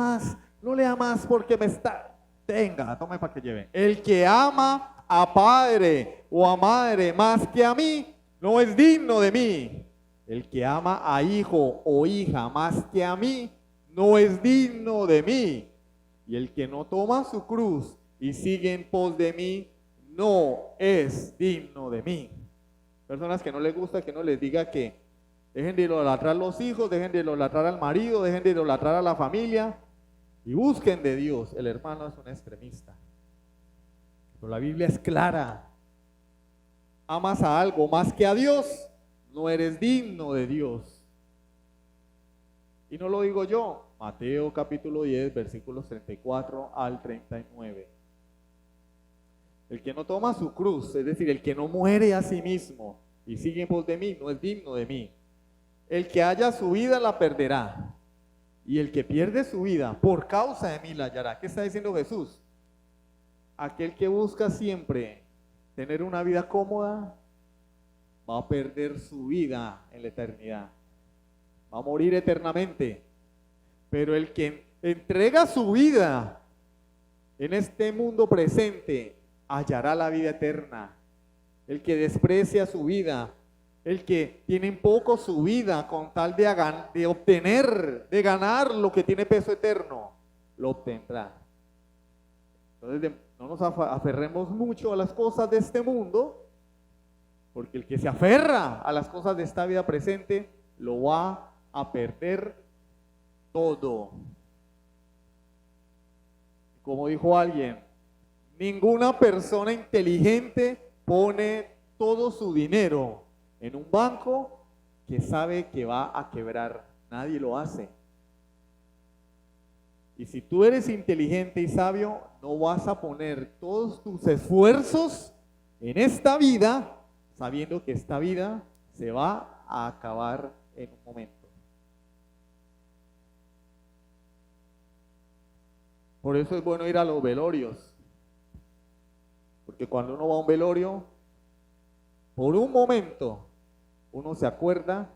más porque me está... Tenga, tome para que lleve. El que ama a padre o a madre más que a mí no es digno de mí. El que ama a hijo o hija más que a mí no es digno de mí. Y el que no toma su cruz y sigue en pos de mí no es digno de mí. Personas que no les gusta que no les diga que dejen de idolatrar a los hijos, dejen de idolatrar al marido, dejen de idolatrar a la familia y busquen de Dios. El hermano es un extremista. Pero la Biblia es clara. Amas a algo más que a Dios, no eres digno de Dios. Y no lo digo yo. Mateo capítulo 10, versículos 34 al 39. El que no toma su cruz, es decir, el que no muere a sí mismo y sigue en pos de mí, no es digno de mí. El que haya su vida la perderá. Y el que pierde su vida por causa de mí la hallará. ¿Qué está diciendo Jesús? Aquel que busca siempre tener una vida cómoda, va a perder su vida en la eternidad. Va a morir eternamente. Pero el que entrega su vida en este mundo presente, hallará la vida eterna. El que desprecia su vida, el que tiene en poco su vida con tal de obtener, de ganar lo que tiene peso eterno, lo obtendrá. Entonces no nos aferremos mucho a las cosas de este mundo, porque el que se aferra a las cosas de esta vida presente, lo va a perder todo. Como dijo alguien, ninguna persona inteligente pone todo su dinero en un banco que sabe que va a quebrar. Nadie lo hace. Y si tú eres inteligente y sabio, no vas a poner todos tus esfuerzos en esta vida, sabiendo que esta vida se va a acabar en un momento. Por eso es bueno ir a los velorios. Porque cuando uno va a un velorio, por un momento, uno se acuerda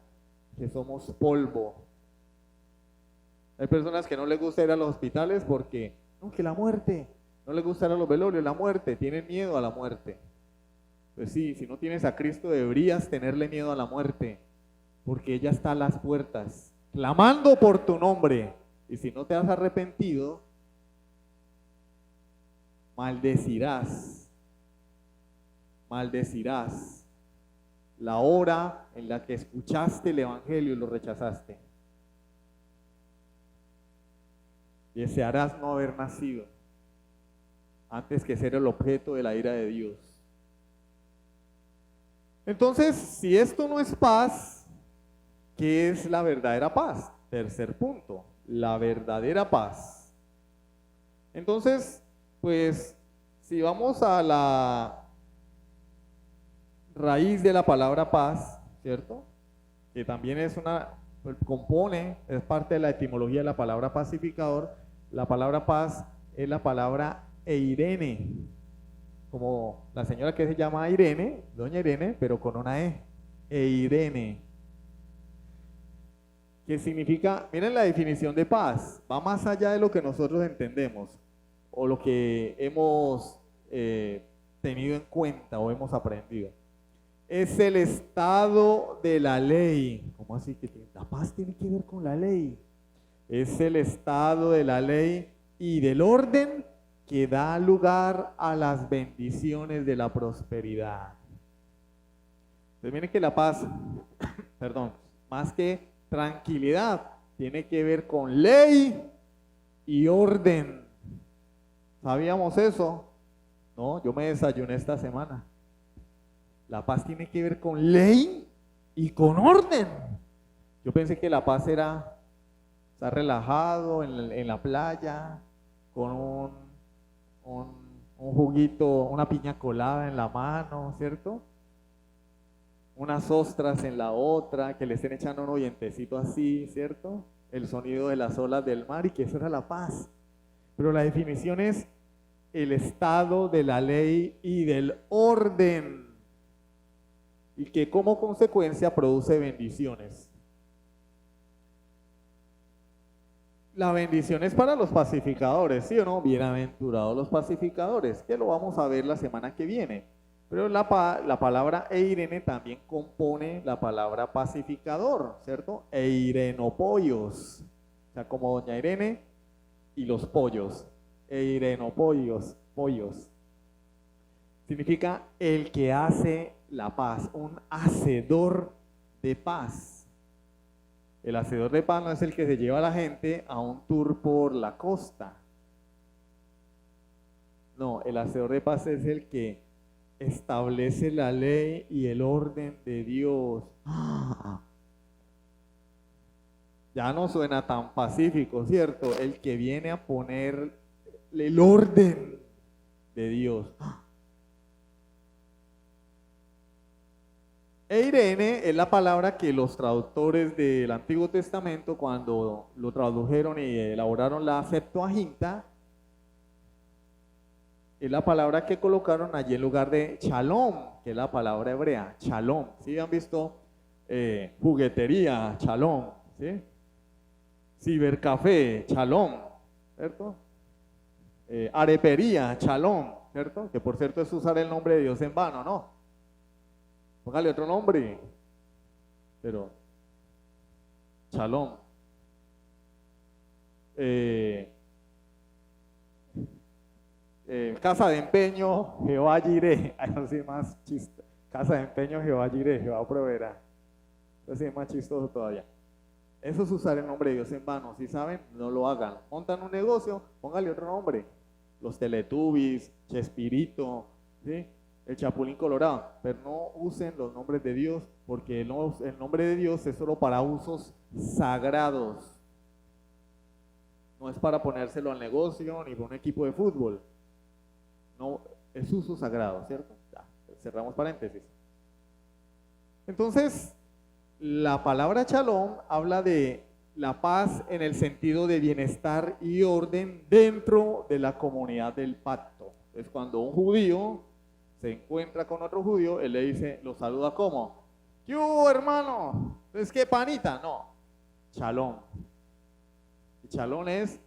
que somos polvo. Hay personas que no les gusta ir a los hospitales porque, no, que la muerte, no les gusta ir a los velorios, la muerte, tienen miedo a la muerte. Pues sí, si no tienes a Cristo deberías tenerle miedo a la muerte, porque ella está a las puertas, clamando por tu nombre. Y si no te has arrepentido, maldecirás la hora en la que escuchaste el evangelio y lo rechazaste. Desearás no haber nacido antes que ser el objeto de la ira de Dios. Entonces, si esto no es paz, ¿qué es la verdadera paz? Tercer punto, la verdadera paz Entonces, pues, si vamos a la raíz de la palabra paz, ¿cierto? Que también es compone, es parte de la etimología de la palabra pacificador. La palabra paz es la palabra eirene, como la señora que se llama Irene, doña Irene, pero con una eirene. Que significa, miren la definición de paz, va más allá de lo que nosotros entendemos o lo que hemos tenido en cuenta o hemos aprendido. Es el estado de la ley. ¿Cómo así que la paz tiene que ver con la ley? Es el estado de la ley y del orden que da lugar a las bendiciones de la prosperidad. Entonces miren que la paz, perdón, más que tranquilidad, tiene que ver con ley y orden. ¿Sabíamos eso? No, yo me desayuné esta semana. La paz tiene que ver con ley y con orden. Yo pensé que la paz era estar relajado en la playa, con un juguito, una piña colada en la mano, ¿cierto? Unas ostras en la otra, que le estén echando un oyentecito así, ¿cierto? El sonido de las olas del mar y que eso era la paz. Pero la definición es el estado de la ley y del orden, y que como consecuencia produce bendiciones. La bendición es para los pacificadores, ¿sí o no? Bienaventurados los pacificadores, que lo vamos a ver la semana que viene. Pero la palabra eirene también compone la palabra pacificador, ¿cierto? Eirenopollos, o sea, como doña Irene y los pollos. Eirenopollos, pollos. Significa el que hace la paz, un hacedor de paz. El hacedor de paz no es el que se lleva a la gente a un tour por la costa. No, el hacedor de paz es el que establece la ley y el orden de Dios. Ya no suena tan pacífico, ¿cierto? El que viene a poner el orden de Dios. Eirene es la palabra que los traductores del Antiguo Testamento, cuando lo tradujeron y elaboraron la Septuaginta, es la palabra que colocaron allí en lugar de shalom, que es la palabra hebrea, shalom. ¿Sí han visto? Juguetería, shalom, ¿sí? Cibercafé, shalom, ¿cierto? Arepería, shalom, ¿cierto? Que por cierto es usar el nombre de Dios en vano, ¿no? Póngale otro nombre, pero shalom. Casa de empeño, Jehová Jireh. Eso sí es más chiste. Casa de empeño, Jehová Jireh, Jehová proveerá. Eso sí es más chistoso todavía. Eso es usar el nombre de Dios en vano. Si saben, no lo hagan. Montan un negocio, póngale otro nombre. Los Teletubbies, Chespirito, ¿sí? El Chapulín Colorado. Pero no usen los nombres de Dios, porque el nombre de Dios es solo para usos sagrados. No es para ponérselo al negocio ni para un equipo de fútbol. No, es uso sagrado, ¿cierto? Ya, cerramos paréntesis. Entonces, la palabra shalom habla de la paz en el sentido de bienestar y orden dentro de la comunidad del pacto. Es cuando un judío se encuentra con otro judío, él le dice, lo saluda como, ¿qué hubo, hermano? ¿Es que panita? No, shalom. Y shalom es,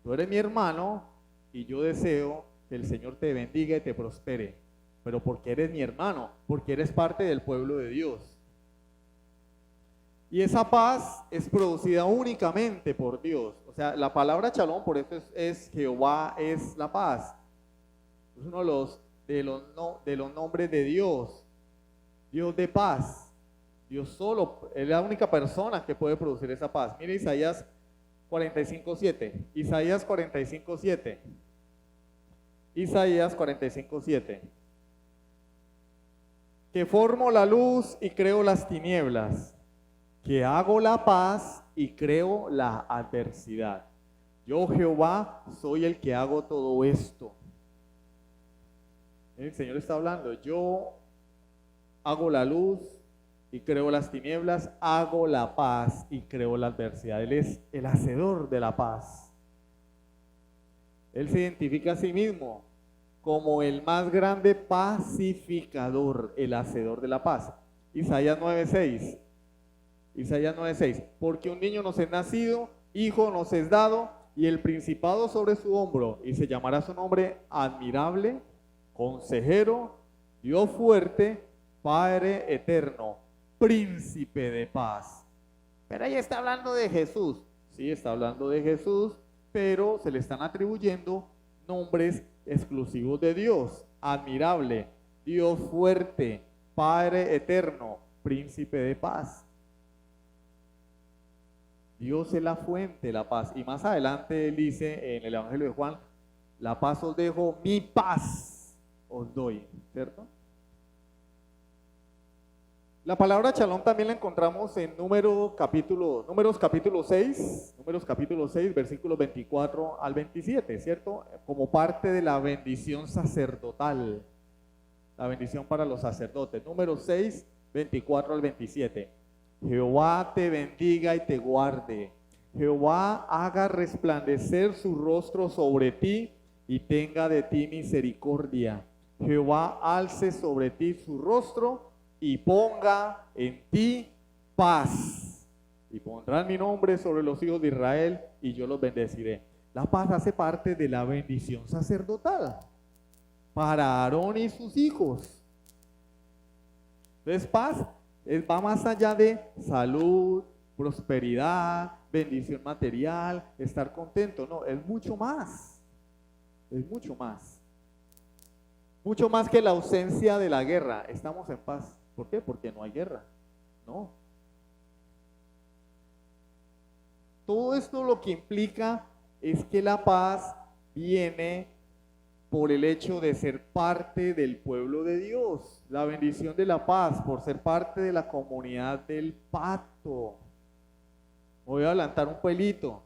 tú eres mi hermano y yo deseo que el Señor te bendiga y te prospere, pero porque eres mi hermano, porque eres parte del pueblo de Dios. Y esa paz es producida únicamente por Dios. O sea, la palabra shalom, por eso es Jehová es la paz. Es uno de los nombres de Dios. Dios de paz. Dios solo, es la única persona que puede producir esa paz. Mire Isaías 45:7. Isaías 45:7. Isaías 45:7. Que formo la luz y creo las tinieblas, que hago la paz y creo la adversidad. Yo Jehová soy el que hago todo esto. El Señor está hablando, yo hago la luz y creo las tinieblas, hago la paz y creo la adversidad. Él es el hacedor de la paz. Él se identifica a sí mismo como el más grande pacificador, el hacedor de la paz. Isaías 9:6. Isaías 9:6. Porque un niño nos es nacido, hijo nos es dado, y el principado sobre su hombro, y se llamará su nombre admirable, consejero, Dios fuerte, Padre eterno, príncipe de paz. Pero ahí está hablando de Jesús. Sí, está hablando de Jesús, pero se le están atribuyendo nombres exclusivos de Dios. Admirable, Dios fuerte, Padre eterno, príncipe de paz. Dios es la fuente de la paz. Y más adelante él dice en el Evangelio de Juan, la paz os dejo, mi paz os doy, ¿cierto? La palabra shalom también la encontramos en Números capítulo 6, versículos 24 al 27, ¿cierto? Como parte de la bendición sacerdotal, la bendición para los sacerdotes. Números 6, 24 al 27. Jehová te bendiga y te guarde. Jehová haga resplandecer su rostro sobre ti y tenga de ti misericordia. Jehová alce sobre ti su rostro y ponga en ti paz. Y pondrán mi nombre sobre los hijos de Israel y yo los bendeciré. La paz hace parte de la bendición sacerdotal para Aarón y sus hijos. Entonces paz va más allá de salud, prosperidad, bendición material, estar contento. No, es mucho más. Es mucho más. Mucho más que la ausencia de la guerra. Estamos en paz. ¿Por qué? Porque no hay guerra. No. Todo esto lo que implica es que la paz viene por el hecho de ser parte del pueblo de Dios. La bendición de la paz por ser parte de la comunidad del pacto. Voy a adelantar un pelito.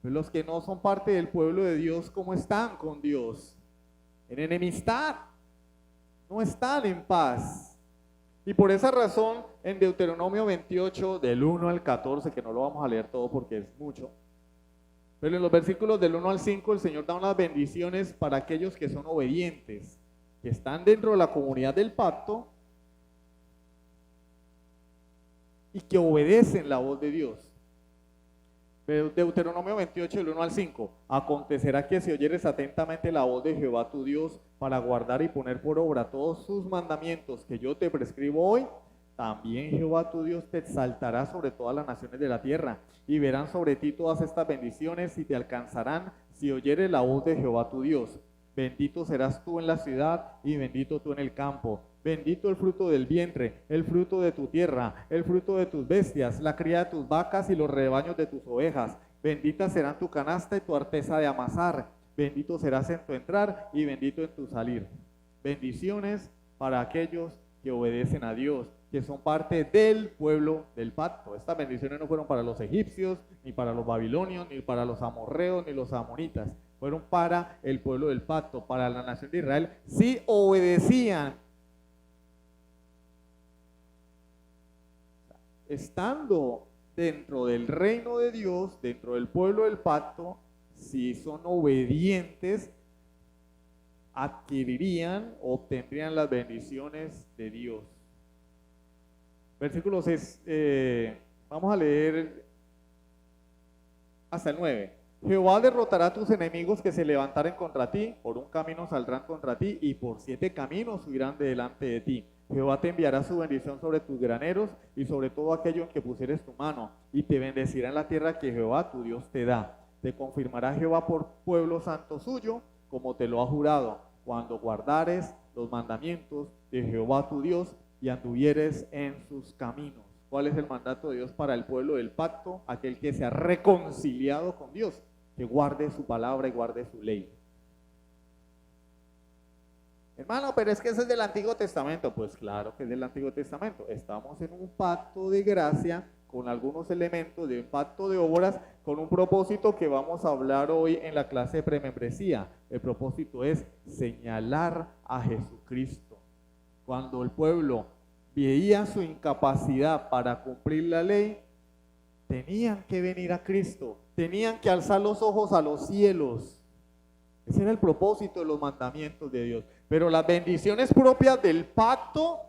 Los que no son parte del pueblo de Dios, ¿cómo están con Dios? En enemistad. No están en paz. Y por esa razón, en Deuteronomio 28, del 1 al 14, que no lo vamos a leer todo porque es mucho, pero en los versículos del 1 al 5, el Señor da unas bendiciones para aquellos que son obedientes, que están dentro de la comunidad del pacto y que obedecen la voz de Dios. Deuteronomio 28, del 1 al 5. Acontecerá que si oyeres atentamente la voz de Jehová tu Dios para guardar y poner por obra todos sus mandamientos que yo te prescribo hoy, también Jehová tu Dios te exaltará sobre todas las naciones de la tierra, y verán sobre ti todas estas bendiciones y te alcanzarán si oyeres la voz de Jehová tu Dios. Bendito serás tú en la ciudad y bendito tú en el campo. Bendito el fruto del vientre, el fruto de tu tierra, el fruto de tus bestias, la cría de tus vacas y los rebaños de tus ovejas. Bendita será tu canasta y tu arteza de amasar. Bendito serás en tu entrar y bendito en tu salir. Bendiciones para aquellos que obedecen a Dios, que son parte del pueblo del pacto. Estas bendiciones no fueron para los egipcios, ni para los babilonios, ni para los amorreos, ni los amonitas. Fueron para el pueblo del pacto, para la nación de Israel, si obedecían. Estando dentro del reino de Dios, dentro del pueblo del pacto, si son obedientes, adquirirían, obtendrían las bendiciones de Dios. Versículo 6, vamos a leer hasta el 9. Jehová derrotará a tus enemigos que se levantaren contra ti, por un camino saldrán contra ti y por 7 caminos huirán de delante de ti. Jehová te enviará su bendición sobre tus graneros y sobre todo aquello en que pusieres tu mano, y te bendecirá en la tierra que Jehová tu Dios te da. Te confirmará Jehová por pueblo santo suyo, como te lo ha jurado, cuando guardares los mandamientos de Jehová tu Dios y anduvieres en sus caminos. ¿Cuál es el mandato de Dios para el pueblo del pacto? Aquel que se ha reconciliado con Dios, que guarde su palabra y guarde su ley. Hermano, pero es que eso es del Antiguo Testamento. Pues claro que es del Antiguo Testamento. Estamos en un pacto de gracia con algunos elementos de un pacto de obras con un propósito que vamos a hablar hoy en la clase de premembresía. El propósito es señalar a Jesucristo. Cuando el pueblo veía su incapacidad para cumplir la ley, tenían que venir a Cristo, tenían que alzar los ojos a los cielos. Ese era el propósito de los mandamientos de Dios. Pero las bendiciones propias del pacto,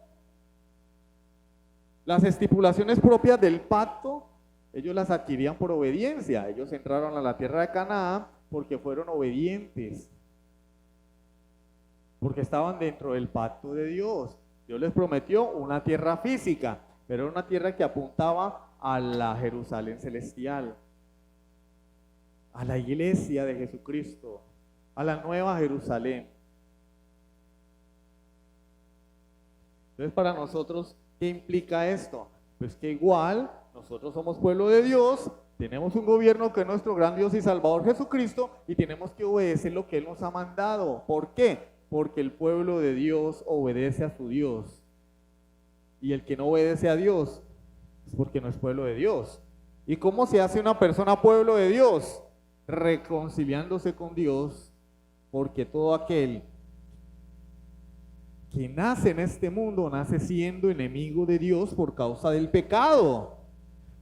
las estipulaciones propias del pacto, ellos las adquirían por obediencia. Ellos entraron a la tierra de Canaán porque fueron obedientes, porque estaban dentro del pacto de Dios. Dios les prometió una tierra física, pero era una tierra que apuntaba a la Jerusalén celestial, a la iglesia de Jesucristo, a la nueva Jerusalén. Entonces, para nosotros, ¿qué implica esto? Pues que igual nosotros somos pueblo de Dios, tenemos un gobierno que es nuestro gran Dios y Salvador Jesucristo, y tenemos que obedecer lo que Él nos ha mandado. ¿Por qué? Porque el pueblo de Dios obedece a su Dios. Y el que no obedece a Dios es porque no es pueblo de Dios. ¿Y cómo se hace una persona pueblo de Dios? Reconciliándose con Dios, porque todo aquel que nace en este mundo nace siendo enemigo de Dios por causa del pecado.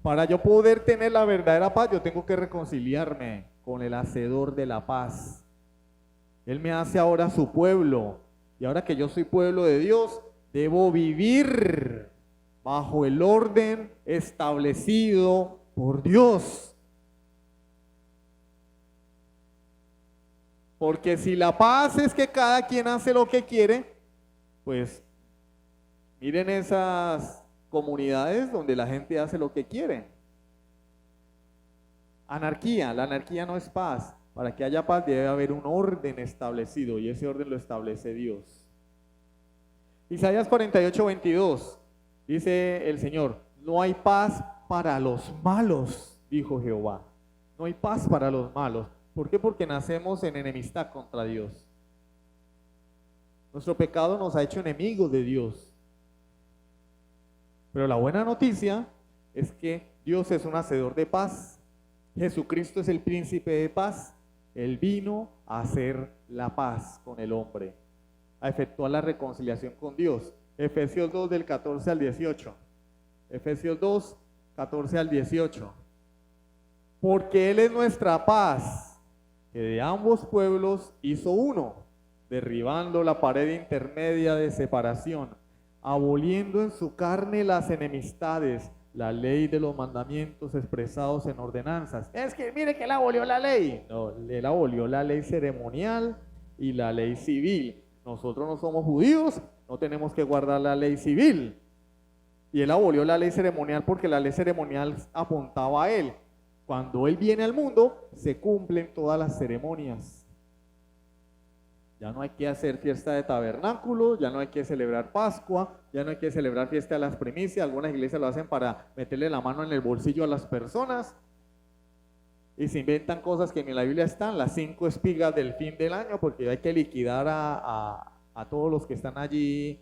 Para yo poder tener la verdadera paz, yo tengo que reconciliarme con el hacedor de la paz. Él me hace ahora su pueblo, y ahora que yo soy pueblo de Dios, debo vivir bajo el orden establecido por Dios. Porque si la paz es que cada quien hace lo que quiere, pues miren esas comunidades donde la gente hace lo que quiere. Anarquía, la anarquía no es paz. Para que haya paz debe haber un orden establecido, y ese orden lo establece Dios. Isaías 48:22 dice el Señor: no hay paz para los malos, dijo Jehová. No hay paz para los malos. ¿Por qué? Porque nacemos en enemistad contra Dios. Nuestro pecado nos ha hecho enemigos de Dios. Pero la buena noticia es que Dios es un hacedor de paz. Jesucristo es el príncipe de paz. Él vino a hacer la paz con el hombre, a efectuar la reconciliación con Dios. Efesios 2 del 14 al 18. Efesios 2, 14 al 18. Porque Él es nuestra paz, que de ambos pueblos hizo uno, derribando la pared intermedia de separación, aboliendo en su carne las enemistades, la ley de los mandamientos expresados en ordenanzas. Es que mire que Él abolió la ley. No, Él abolió la ley ceremonial y la ley civil. Nosotros no somos judíos, no tenemos que guardar la ley civil. Y Él abolió la ley ceremonial porque la ley ceremonial apuntaba a Él. Cuando Él viene al mundo, se cumplen todas las ceremonias. Ya no hay que hacer fiesta de tabernáculo, ya no hay que celebrar Pascua, ya no hay que celebrar fiesta de las primicias. Algunas iglesias lo hacen para meterle la mano en el bolsillo a las personas. Y se inventan cosas que en la Biblia están, las 5 espigas del fin del año, porque hay que liquidar a todos los que están allí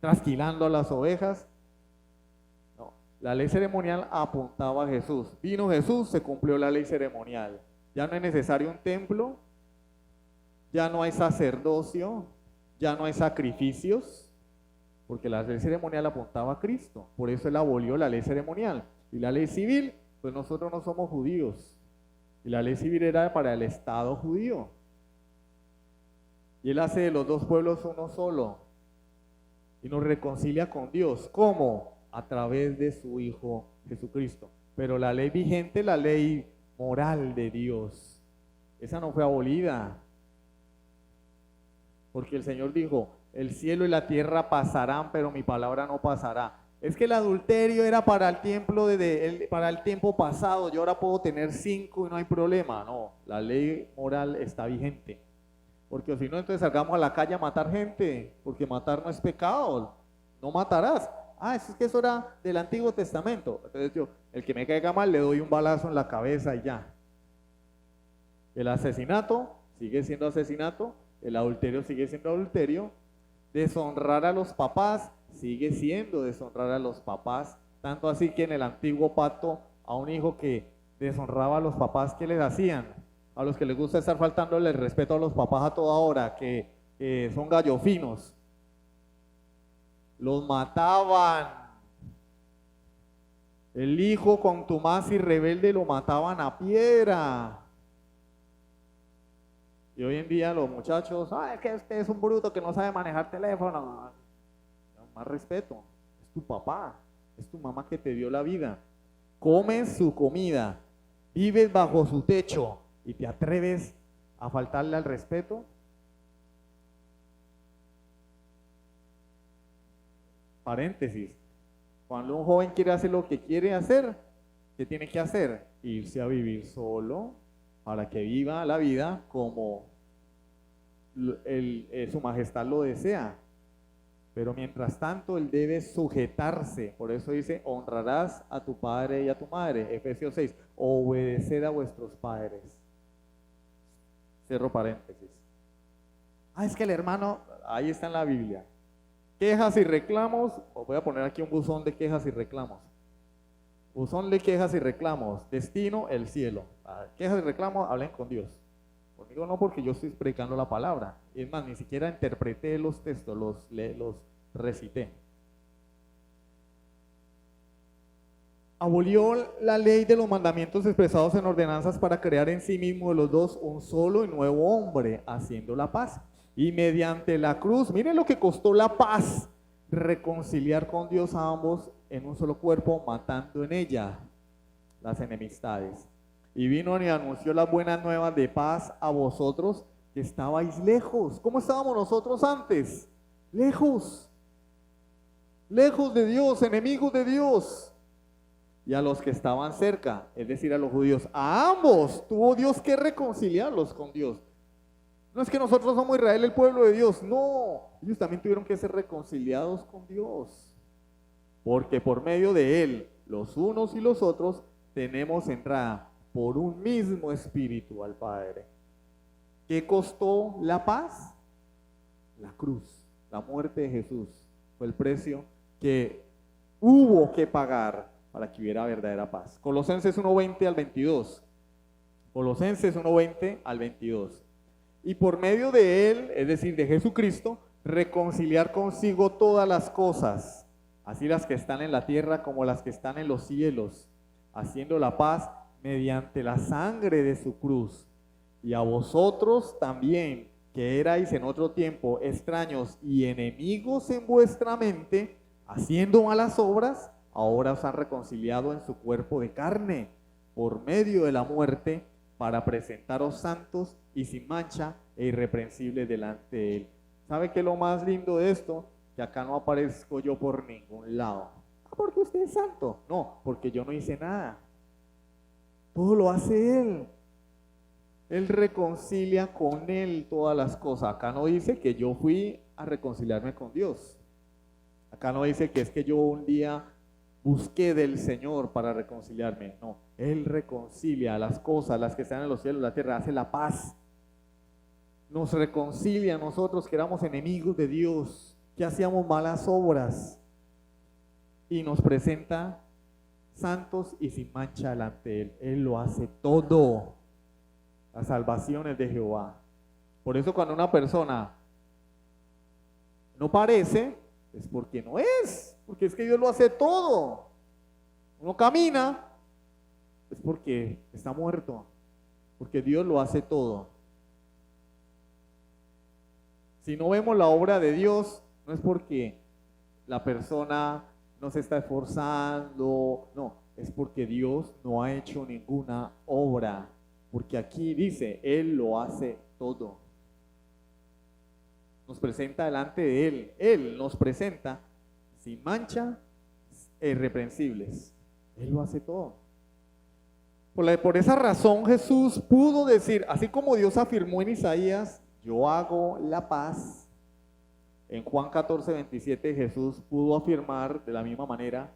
trasquilando a las ovejas. No, la ley ceremonial apuntaba a Jesús. Vino Jesús, se cumplió la ley ceremonial. Ya no es necesario un templo, ya no hay sacerdocio, ya no hay sacrificios, porque la ley ceremonial apuntaba a Cristo. Por eso Él abolió la ley ceremonial. Y la ley civil, pues nosotros no somos judíos. Y la ley civil era para el Estado judío. Y Él hace de los dos pueblos uno solo. Y nos reconcilia con Dios. ¿Cómo? A través de su Hijo Jesucristo. Pero la ley vigente, la ley moral de Dios, esa no fue abolida. Porque el Señor dijo: el cielo y la tierra pasarán, pero mi palabra no pasará. Es que el adulterio era para el tiempo pasado. Yo ahora puedo tener 5 y no hay problema. No, la ley moral está vigente. Porque si no, entonces salgamos a la calle a matar gente, porque matar no es pecado. No matarás. Ah, es que eso era del Antiguo Testamento. Entonces yo, el que me caiga mal, le doy un balazo en la cabeza y ya. El asesinato sigue siendo asesinato. El adulterio sigue siendo adulterio. Deshonrar a los papás sigue siendo deshonrar a los papás. Tanto así que en el antiguo pacto a un hijo que deshonraba a los papás, ¿qué les hacían? A los que les gusta estar faltándole el respeto a los papás a toda hora, que son gallofinos, los mataban. El hijo contumaz y rebelde lo mataban a piedra. Y hoy en día los muchachos, es que usted es un bruto que no sabe manejar teléfono. Más respeto, es tu papá, es tu mamá que te dio la vida. Comes su comida, vives bajo su techo y te atreves a faltarle al respeto. Paréntesis, cuando un joven quiere hacer lo que quiere hacer, ¿qué tiene que hacer? Irse a vivir solo para que viva la vida como su majestad lo desea. Pero mientras tanto, él debe sujetarse. Por eso dice, honrarás a tu padre y a tu madre. Efesios 6, obedeced a vuestros padres. Cierro paréntesis. Es que el hermano, ahí está en la Biblia. Quejas y reclamos, voy a poner aquí un buzón de quejas y reclamos. Buzón de quejas y reclamos, destino el cielo. Quejas y reclamos, hablen con Dios. Conmigo no, porque yo estoy predicando la palabra. Es más, ni siquiera interpreté los textos, los recité. Abolió la ley de los mandamientos expresados en ordenanzas para crear en sí mismo de los dos un solo y nuevo hombre, haciendo la paz. Y mediante la cruz, miren lo que costó la paz, reconciliar con Dios a ambos en un solo cuerpo, matando en ella las enemistades. Y vino y anunció las buenas nuevas de paz a vosotros que estabais lejos. ¿Cómo estábamos nosotros antes? Lejos. Lejos de Dios, enemigos de Dios. Y a los que estaban cerca, es decir, a los judíos, a ambos tuvo Dios que reconciliarlos con Dios. No es que nosotros somos Israel, el pueblo de Dios. No, ellos también tuvieron que ser reconciliados con Dios. Porque por medio de Él, los unos y los otros, tenemos entrada por un mismo espíritu al Padre. ¿Qué costó la paz? La cruz, la muerte de Jesús. Fue el precio que hubo que pagar para que hubiera verdadera paz. Colosenses 1:20 al 22. Colosenses 1:20 al 22. Y por medio de Él, es decir, de Jesucristo, reconciliar consigo todas las cosas, así las que están en la tierra como las que están en los cielos, haciendo la paz mediante la sangre de su cruz. Y a vosotros también, que erais en otro tiempo extraños y enemigos en vuestra mente, haciendo malas obras, ahora os han reconciliado en su cuerpo de carne, por medio de la muerte, para presentaros santos y sin mancha e irreprensibles delante de Él. ¿Sabe qué es lo más lindo de esto? Que acá no aparezco yo por ningún lado. ¿Porque usted es santo? No, porque yo no hice nada. Todo lo hace Él. Él reconcilia con Él todas las cosas. Acá no dice que yo fui a reconciliarme con Dios. Acá no dice que es que yo un día busqué del Señor para reconciliarme. No, Él reconcilia las cosas, las que están en los cielos, la tierra, hace la paz. Nos reconcilia a nosotros que éramos enemigos de Dios, que hacíamos malas obras. Y nos presenta santos y sin mancha delante de Él. Él lo hace todo. La salvación es de Jehová. Por eso cuando una persona no parece, es porque no es. Porque es que Dios lo hace todo. Uno camina, es porque está muerto. Porque Dios lo hace todo. Si no vemos la obra de Dios, no es porque la persona no se está esforzando, no, es porque Dios no ha hecho ninguna obra. Porque aquí dice, Él lo hace todo. Nos presenta delante de Él. Él nos presenta sin mancha e irreprensibles. Él lo hace todo. Por esa razón Jesús pudo decir, así como Dios afirmó en Isaías, yo hago la paz. En Juan 14:27 Jesús pudo afirmar de la misma manera,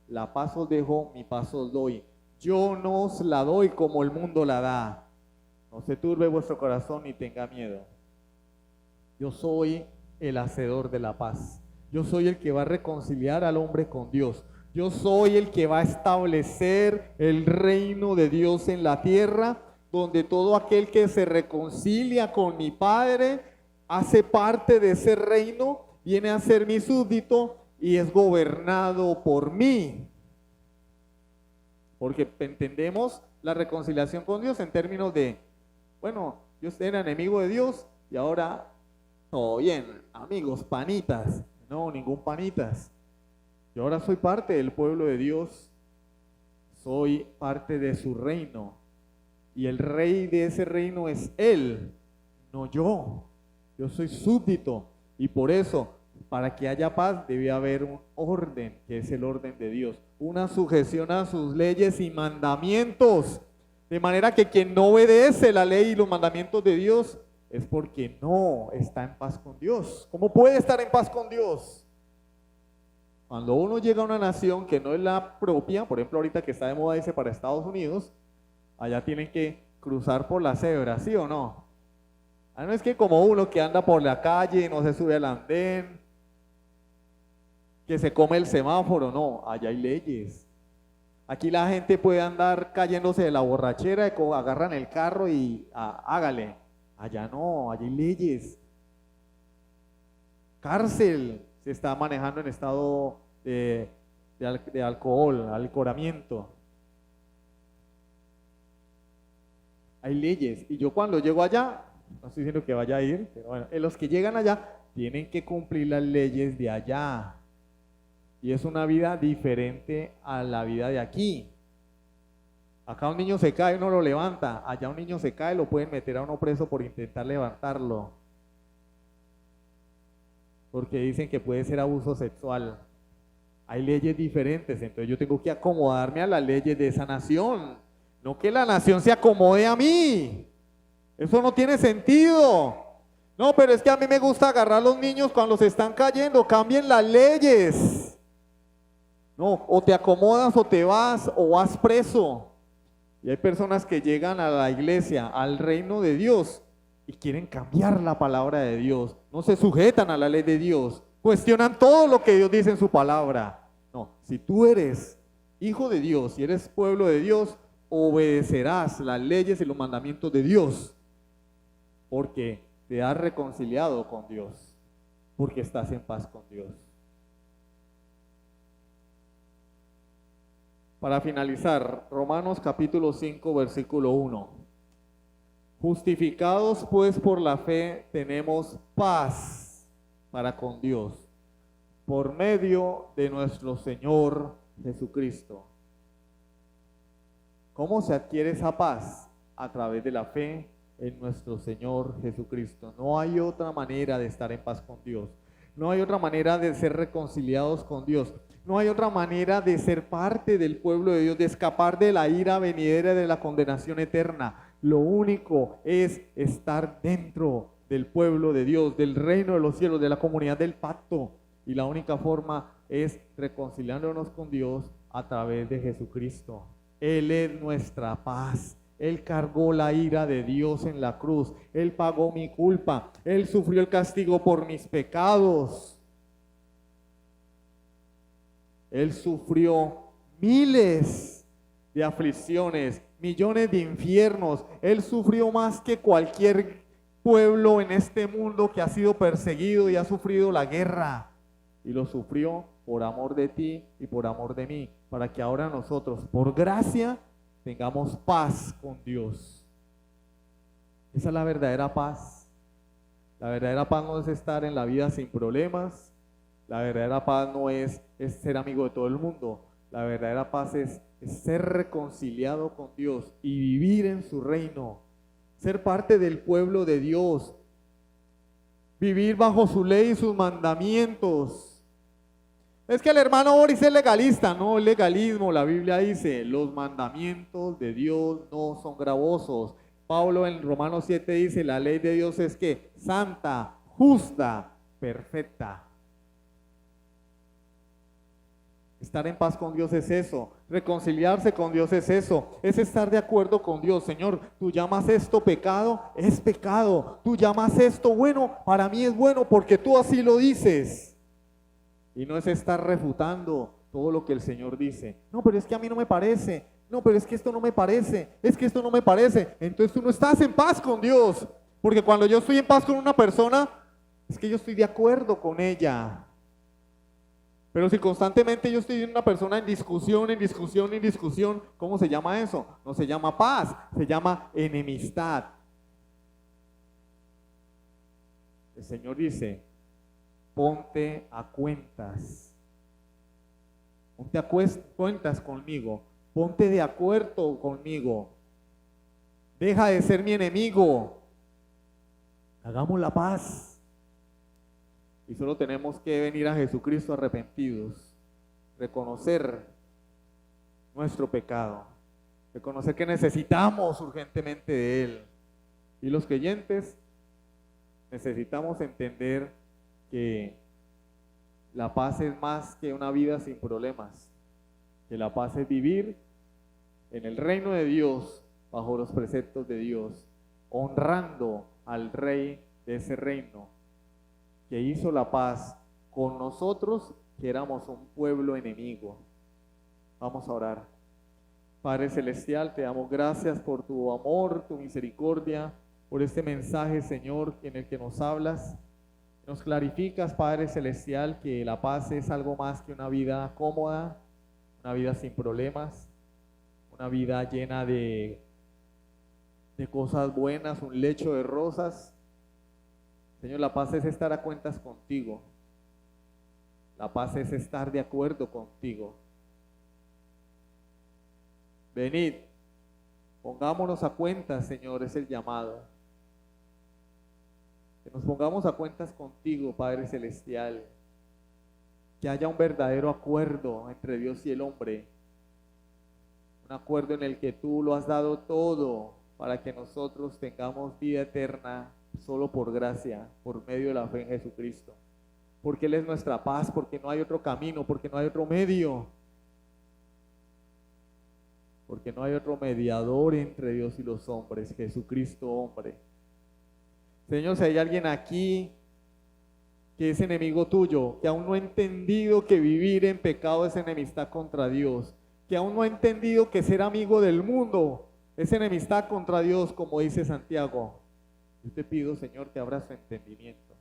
la paz os dejo, mi paz os doy. Yo no os la doy como el mundo la da. No se turbe vuestro corazón ni tenga miedo. Yo soy el hacedor de la paz. Yo soy el que va a reconciliar al hombre con Dios. Yo soy el que va a establecer el reino de Dios en la tierra, donde todo aquel que se reconcilia con mi Padre hace parte de ese reino, viene a ser mi súbdito y es gobernado por mí. Porque entendemos la reconciliación con Dios en términos de, bueno, yo era enemigo de Dios y ahora, todo bien, amigos, panitas. No, ningún panitas. Yo ahora soy parte del pueblo de Dios, soy parte de su reino. Y el rey de ese reino es Él, no yo. Yo soy súbdito. Y por eso, para que haya paz, debe haber un orden, que es el orden de Dios. Una sujeción a sus leyes y mandamientos. De manera que quien no obedece la ley y los mandamientos de Dios es porque no está en paz con Dios. ¿Cómo puede estar en paz con Dios? Cuando uno llega a una nación que no es la propia, por ejemplo ahorita que está de moda irse para Estados Unidos, allá tienen que cruzar por la cebra, ¿sí o no? No es que como uno que anda por la calle, no se sube al andén, que se come el semáforo, no, allá hay leyes. Aquí la gente puede andar cayéndose de la borrachera, agarran el carro y hágale. Allá no, allá hay leyes. Cárcel se está manejando en estado de alcohol, alcoholamiento. Hay leyes. Y yo cuando llego allá, no estoy diciendo que vaya a ir, pero bueno, los que llegan allá tienen que cumplir las leyes de allá. Y es una vida diferente a la vida de aquí. Acá un niño se cae, uno lo levanta. Allá un niño se cae, lo pueden meter a uno preso por intentar levantarlo. Porque dicen que puede ser abuso sexual. Hay leyes diferentes, entonces yo tengo que acomodarme a las leyes de esa nación. No que la nación se acomode a mí. Eso no tiene sentido. No, pero es que a mí me gusta agarrar a los niños cuando se están cayendo. Cambien las leyes. No, o te acomodas o te vas o vas preso. Y hay personas que llegan a la iglesia, al reino de Dios, y quieren cambiar la palabra de Dios. No se sujetan a la ley de Dios. Cuestionan todo lo que Dios dice en su palabra. No, si tú eres hijo de Dios, si eres pueblo de Dios, obedecerás las leyes y los mandamientos de Dios. Porque te has reconciliado con Dios. Porque estás en paz con Dios. Para finalizar, Romanos capítulo 5, versículo 1. Justificados pues por la fe tenemos paz para con Dios, por medio de nuestro Señor Jesucristo. ¿Cómo se adquiere esa paz? A través de la fe en nuestro Señor Jesucristo. No hay otra manera de estar en paz con Dios. No hay otra manera de ser reconciliados con Dios. No hay otra manera de ser parte del pueblo de Dios, de escapar de la ira venidera, de la condenación eterna. Lo único es estar dentro del pueblo de Dios, del reino de los cielos, de la comunidad del pacto. Y la única forma es reconciliándonos con Dios a través de Jesucristo. Él es nuestra paz. Él cargó la ira de Dios en la cruz. Él pagó mi culpa. Él sufrió el castigo por mis pecados. Él sufrió miles de aflicciones, millones de infiernos. Él sufrió más que cualquier pueblo en este mundo que ha sido perseguido y ha sufrido la guerra. Y lo sufrió por amor de ti y por amor de mí, para que ahora nosotros, por gracia, tengamos paz con Dios. Esa es la verdadera paz. La verdadera paz no es estar en la vida sin problemas. La verdadera paz no es ser amigo de todo el mundo. La verdadera paz es ser reconciliado con Dios y vivir en su reino. Ser parte del pueblo de Dios. Vivir bajo su ley y sus mandamientos. Es que el hermano Boris es legalista. No, el legalismo, la Biblia dice, los mandamientos de Dios no son gravosos. Pablo en Romanos 7 dice, la ley de Dios es que santa, justa, perfecta. Estar en paz con Dios es eso, reconciliarse con Dios es eso, es estar de acuerdo con Dios. Señor, tú llamas esto pecado, es pecado. Tú llamas esto bueno, para mí es bueno porque tú así lo dices. Y no es estar refutando todo lo que el Señor dice. No, pero es que a mí no me parece. No, pero es que esto no me parece. Es que esto no me parece. Entonces tú no estás en paz con Dios. Porque cuando yo estoy en paz con una persona, es que yo estoy de acuerdo con ella. Pero si constantemente yo estoy viendo una persona en discusión, en discusión, en discusión, ¿cómo se llama eso? No se llama paz, se llama enemistad. El Señor dice, ponte a cuentas. Ponte a cuentas conmigo. Ponte de acuerdo conmigo. Deja de ser mi enemigo. Hagamos la paz. Y solo tenemos que venir a Jesucristo arrepentidos. Reconocer nuestro pecado. Reconocer que necesitamos urgentemente de Él. Y los creyentes necesitamos entender que la paz es más que una vida sin problemas, que la paz es vivir en el reino de Dios, bajo los preceptos de Dios, honrando al Rey de ese reino, que hizo la paz con nosotros, que éramos un pueblo enemigo. Vamos a orar. Padre Celestial, te damos gracias por tu amor, tu misericordia, por este mensaje, Señor, en el que nos hablas. Nos clarificas, Padre Celestial, que la paz es algo más que una vida cómoda, una vida sin problemas, una vida llena de cosas buenas, un lecho de rosas. Señor, la paz es estar a cuentas contigo. La paz es estar de acuerdo contigo. Venid, pongámonos a cuentas, Señor, es el llamado. Que nos pongamos a cuentas contigo, Padre Celestial. Que haya un verdadero acuerdo entre Dios y el hombre. Un acuerdo en el que tú lo has dado todo para que nosotros tengamos vida eterna solo por gracia, por medio de la fe en Jesucristo. Porque Él es nuestra paz, porque no hay otro camino, porque no hay otro medio. Porque no hay otro mediador entre Dios y los hombres, Jesucristo hombre. Señor, si hay alguien aquí que es enemigo tuyo, que aún no ha entendido que vivir en pecado es enemistad contra Dios, que aún no ha entendido que ser amigo del mundo es enemistad contra Dios, como dice Santiago, yo te pido, Señor, que abra su entendimiento,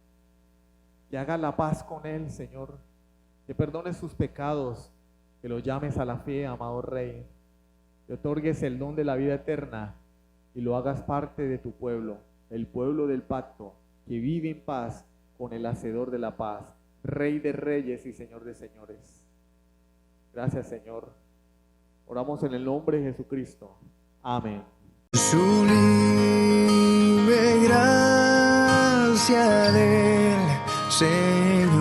que haga la paz con él, Señor, que perdones sus pecados, que lo llames a la fe, amado Rey, que otorgues el don de la vida eterna y lo hagas parte de tu pueblo, el pueblo del pacto, que vive en paz con el hacedor de la paz, Rey de reyes y Señor de señores. Gracias, Señor. Oramos en el nombre de Jesucristo. Amén. Sublime gracia del Señor.